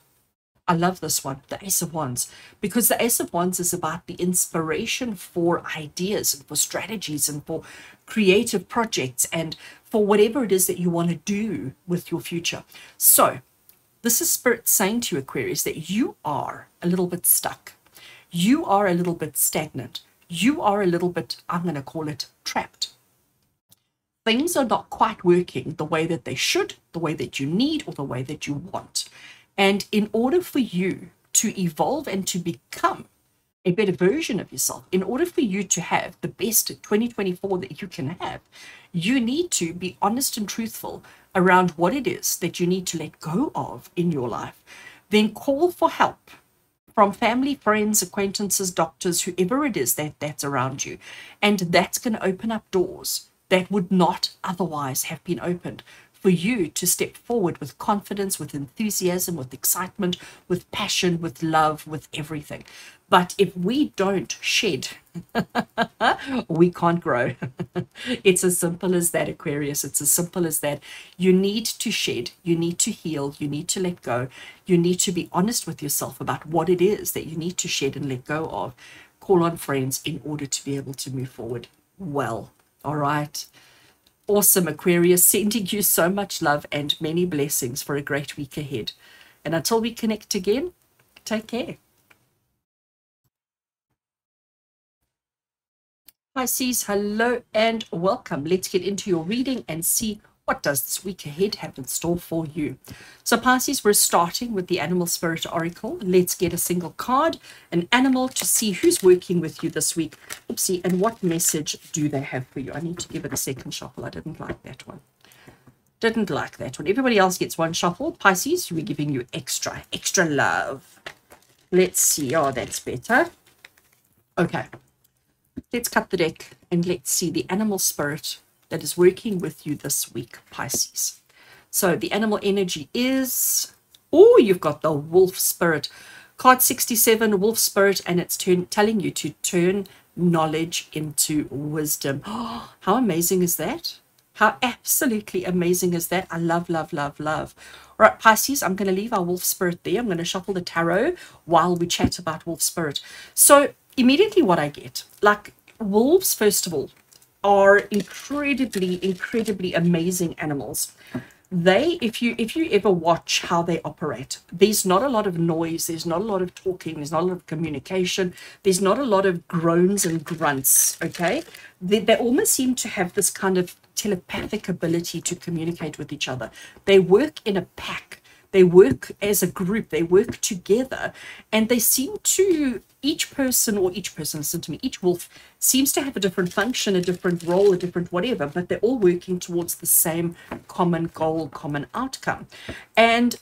I love this one, the Ace of Wands, because the Ace of Wands is about the inspiration for ideas and for strategies and for creative projects and for whatever it is that you want to do with your future. So this is Spirit saying to you, Aquarius, that you are a little bit stuck. You are a little bit stagnant. You are a little bit, I'm going to call it, trapped. Things are not quite working the way that they should, the way that you need, or the way that you want. And in order for you to evolve and to become a better version of yourself, in order for you to have the best 2024 that you can have, you need to be honest and truthful around what it is that you need to let go of in your life. Then call for help from family, friends, acquaintances, doctors, whoever it is that's around you. And that's going to open up doors that would not otherwise have been opened for you to step forward with confidence, with enthusiasm, with excitement, with passion, with love, with everything. But if we don't shed, we can't grow. It's as simple as that, Aquarius. It's as simple as that. You need to shed, you need to heal, you need to let go. You need to be honest with yourself about what it is that you need to shed and let go of. Call on friends in order to be able to move forward well. All right. Awesome, Aquarius. Sending you so much love and many blessings for a great week ahead. And until we connect again, take care. Pisces, hello and welcome. Let's get into your reading and see what does this week ahead have in store for you. So Pisces, we're starting with the Animal Spirit Oracle. Let's get a single card, an animal, to see who's working with you this week. Oopsie, and what message do they have for you? I need to give it a second shuffle. I didn't like that one. Didn't like that one. Everybody else gets one shuffle. Pisces, we're giving you extra love. Let's see. Oh, that's better. Okay. Let's cut the deck and let's see the animal spirit that is working with you this week, Pisces. So the animal energy is, oh, you've got the wolf spirit. Card 67, wolf spirit, and it's telling you to turn knowledge into wisdom. Oh, how amazing is that? How absolutely amazing is that? I love, love, love, love. All right, Pisces, I'm going to leave our wolf spirit there. I'm going to shuffle the tarot while we chat about wolf spirit. So immediately what I get, like wolves, first of all, are incredibly, incredibly amazing animals. if you ever watch how they operate, there's not a lot of noise, there's not a lot of talking, there's not a lot of communication, there's not a lot of groans and grunts. Okay, they almost seem to have this kind of telepathic ability to communicate with each other. They work in a pack, they work as a group, they work together, and they seem to, each person, listen to me, each wolf seems to have a different function, a different role, a different whatever, but they're all working towards the same common goal, common outcome. And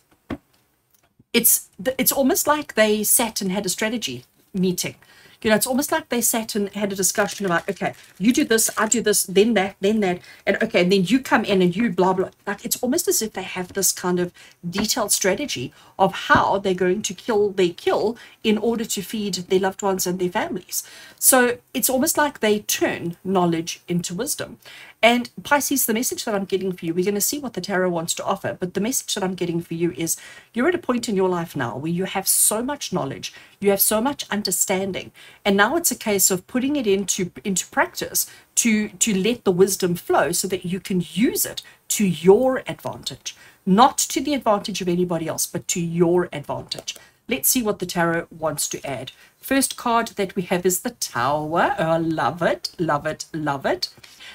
it's almost like they sat and had a strategy meeting. You know, it's almost like they sat and had a discussion about, okay, you do this, I do this, then that, and okay, and then you come in and you blah, blah. Like, it's almost as if they have this kind of detailed strategy of how they're going to kill in order to feed their loved ones and their families. So it's almost like they turn knowledge into wisdom. And Pisces, the message that I'm getting for you, we're going to see what the tarot wants to offer, but the message that I'm getting for you is you're at a point in your life now where you have so much knowledge, you have so much understanding, and now it's a case of putting it into practice to let the wisdom flow so that you can use it to your advantage, not to the advantage of anybody else, but to your advantage. Let's see what the tarot wants to add. First card that we have is the Tower. Oh, I love it, love it, love it.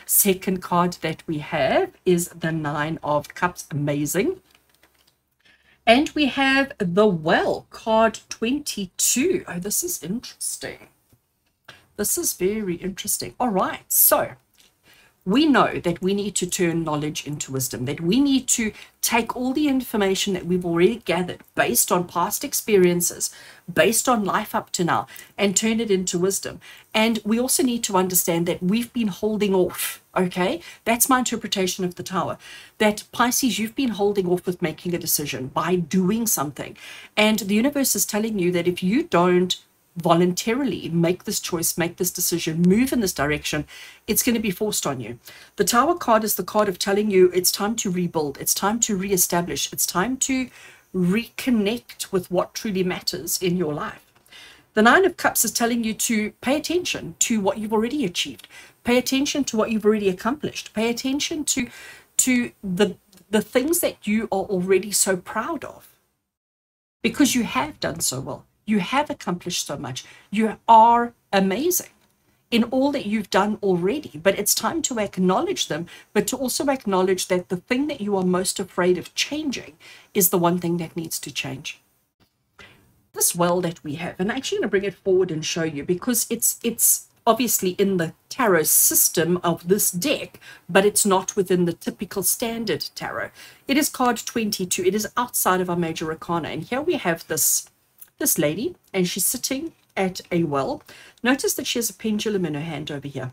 Second card that we have is the Nine of Cups. Amazing. And we have the Well, card 22. Oh, this is interesting. This is very interesting. All right, so we know that we need to turn knowledge into wisdom, that we need to take all the information that we've already gathered based on past experiences, based on life up to now, and turn it into wisdom. And we also need to understand that we've been holding off, okay? That's my interpretation of the Tower, that Pisces, you've been holding off with making a decision by doing something. And the universe is telling you that if you don't voluntarily make this choice, make this decision, move in this direction, it's going to be forced on you. The Tower card is the card of telling you it's time to rebuild, it's time to reestablish, it's time to reconnect with what truly matters in your life. The Nine of Cups is telling you to pay attention to what you've already achieved, pay attention to what you've already accomplished, pay attention to the things that you are already so proud of, because you have done so well. You have accomplished so much. You are amazing in all that you've done already, but it's time to acknowledge them, but to also acknowledge that the thing that you are most afraid of changing is the one thing that needs to change. This Well that we have, and I'm actually going to bring it forward and show you, because it's obviously in the tarot system of this deck, but it's not within the typical standard tarot. It is card 22. It is outside of our major arcana, and here we have this lady, and she's sitting at a well. Notice that she has a pendulum in her hand over here.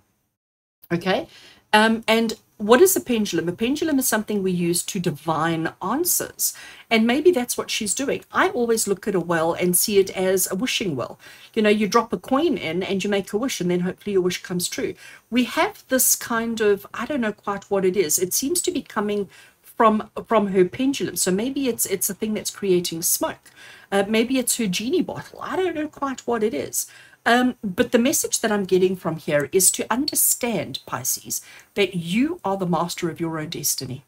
Okay, and what is a pendulum? A pendulum is something we use to divine answers, and maybe that's what she's doing. I always look at a well and see it as a wishing well. You know, you drop a coin in and you make a wish, and then hopefully your wish comes true. We have this kind of, I don't know quite what it is. It seems to be coming from her pendulum. So maybe it's a thing that's creating smoke. Maybe it's her genie bottle. I don't know quite what it is. But the message that I'm getting from here is to understand, Pisces, that you are the master of your own destiny,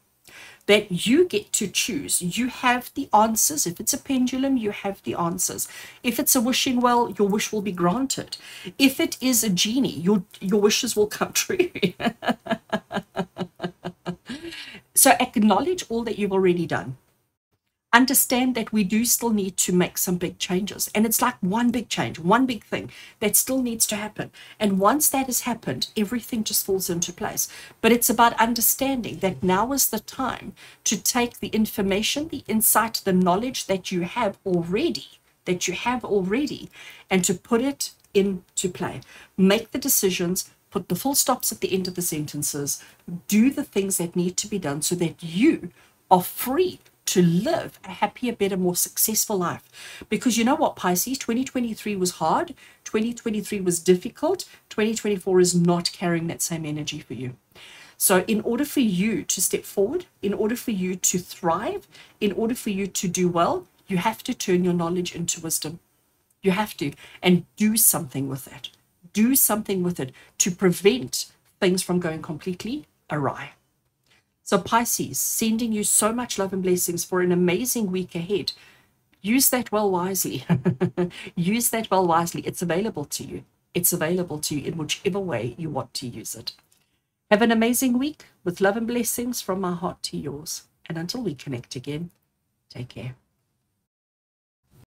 that you get to choose. You have the answers. If it's a pendulum, you have the answers. If it's a wishing well, your wish will be granted. If it is a genie, your wishes will come true. So acknowledge all that you've already done. Understand that we do still need to make some big changes. And it's like one big change, one big thing that still needs to happen. And once that has happened, everything just falls into place. But it's about understanding that now is the time to take the information, the insight, the knowledge that you have already, and to put it into play. Make the decisions, put the full stops at the end of the sentences, do the things that need to be done so that you are free to live a happier, better, more successful life. Because you know what, Pisces, 2023 was hard, 2023 was difficult, 2024 is not carrying that same energy for you. So in order for you to step forward, in order for you to thrive, in order for you to do well, you have to turn your knowledge into wisdom. You have to, and do something with it. Do something with it to prevent things from going completely awry. So Pisces, sending you so much love and blessings for an amazing week ahead. Use that well wisely. Use that well wisely. It's available to you. It's available to you in whichever way you want to use it. Have an amazing week with love and blessings from my heart to yours. And until we connect again, take care.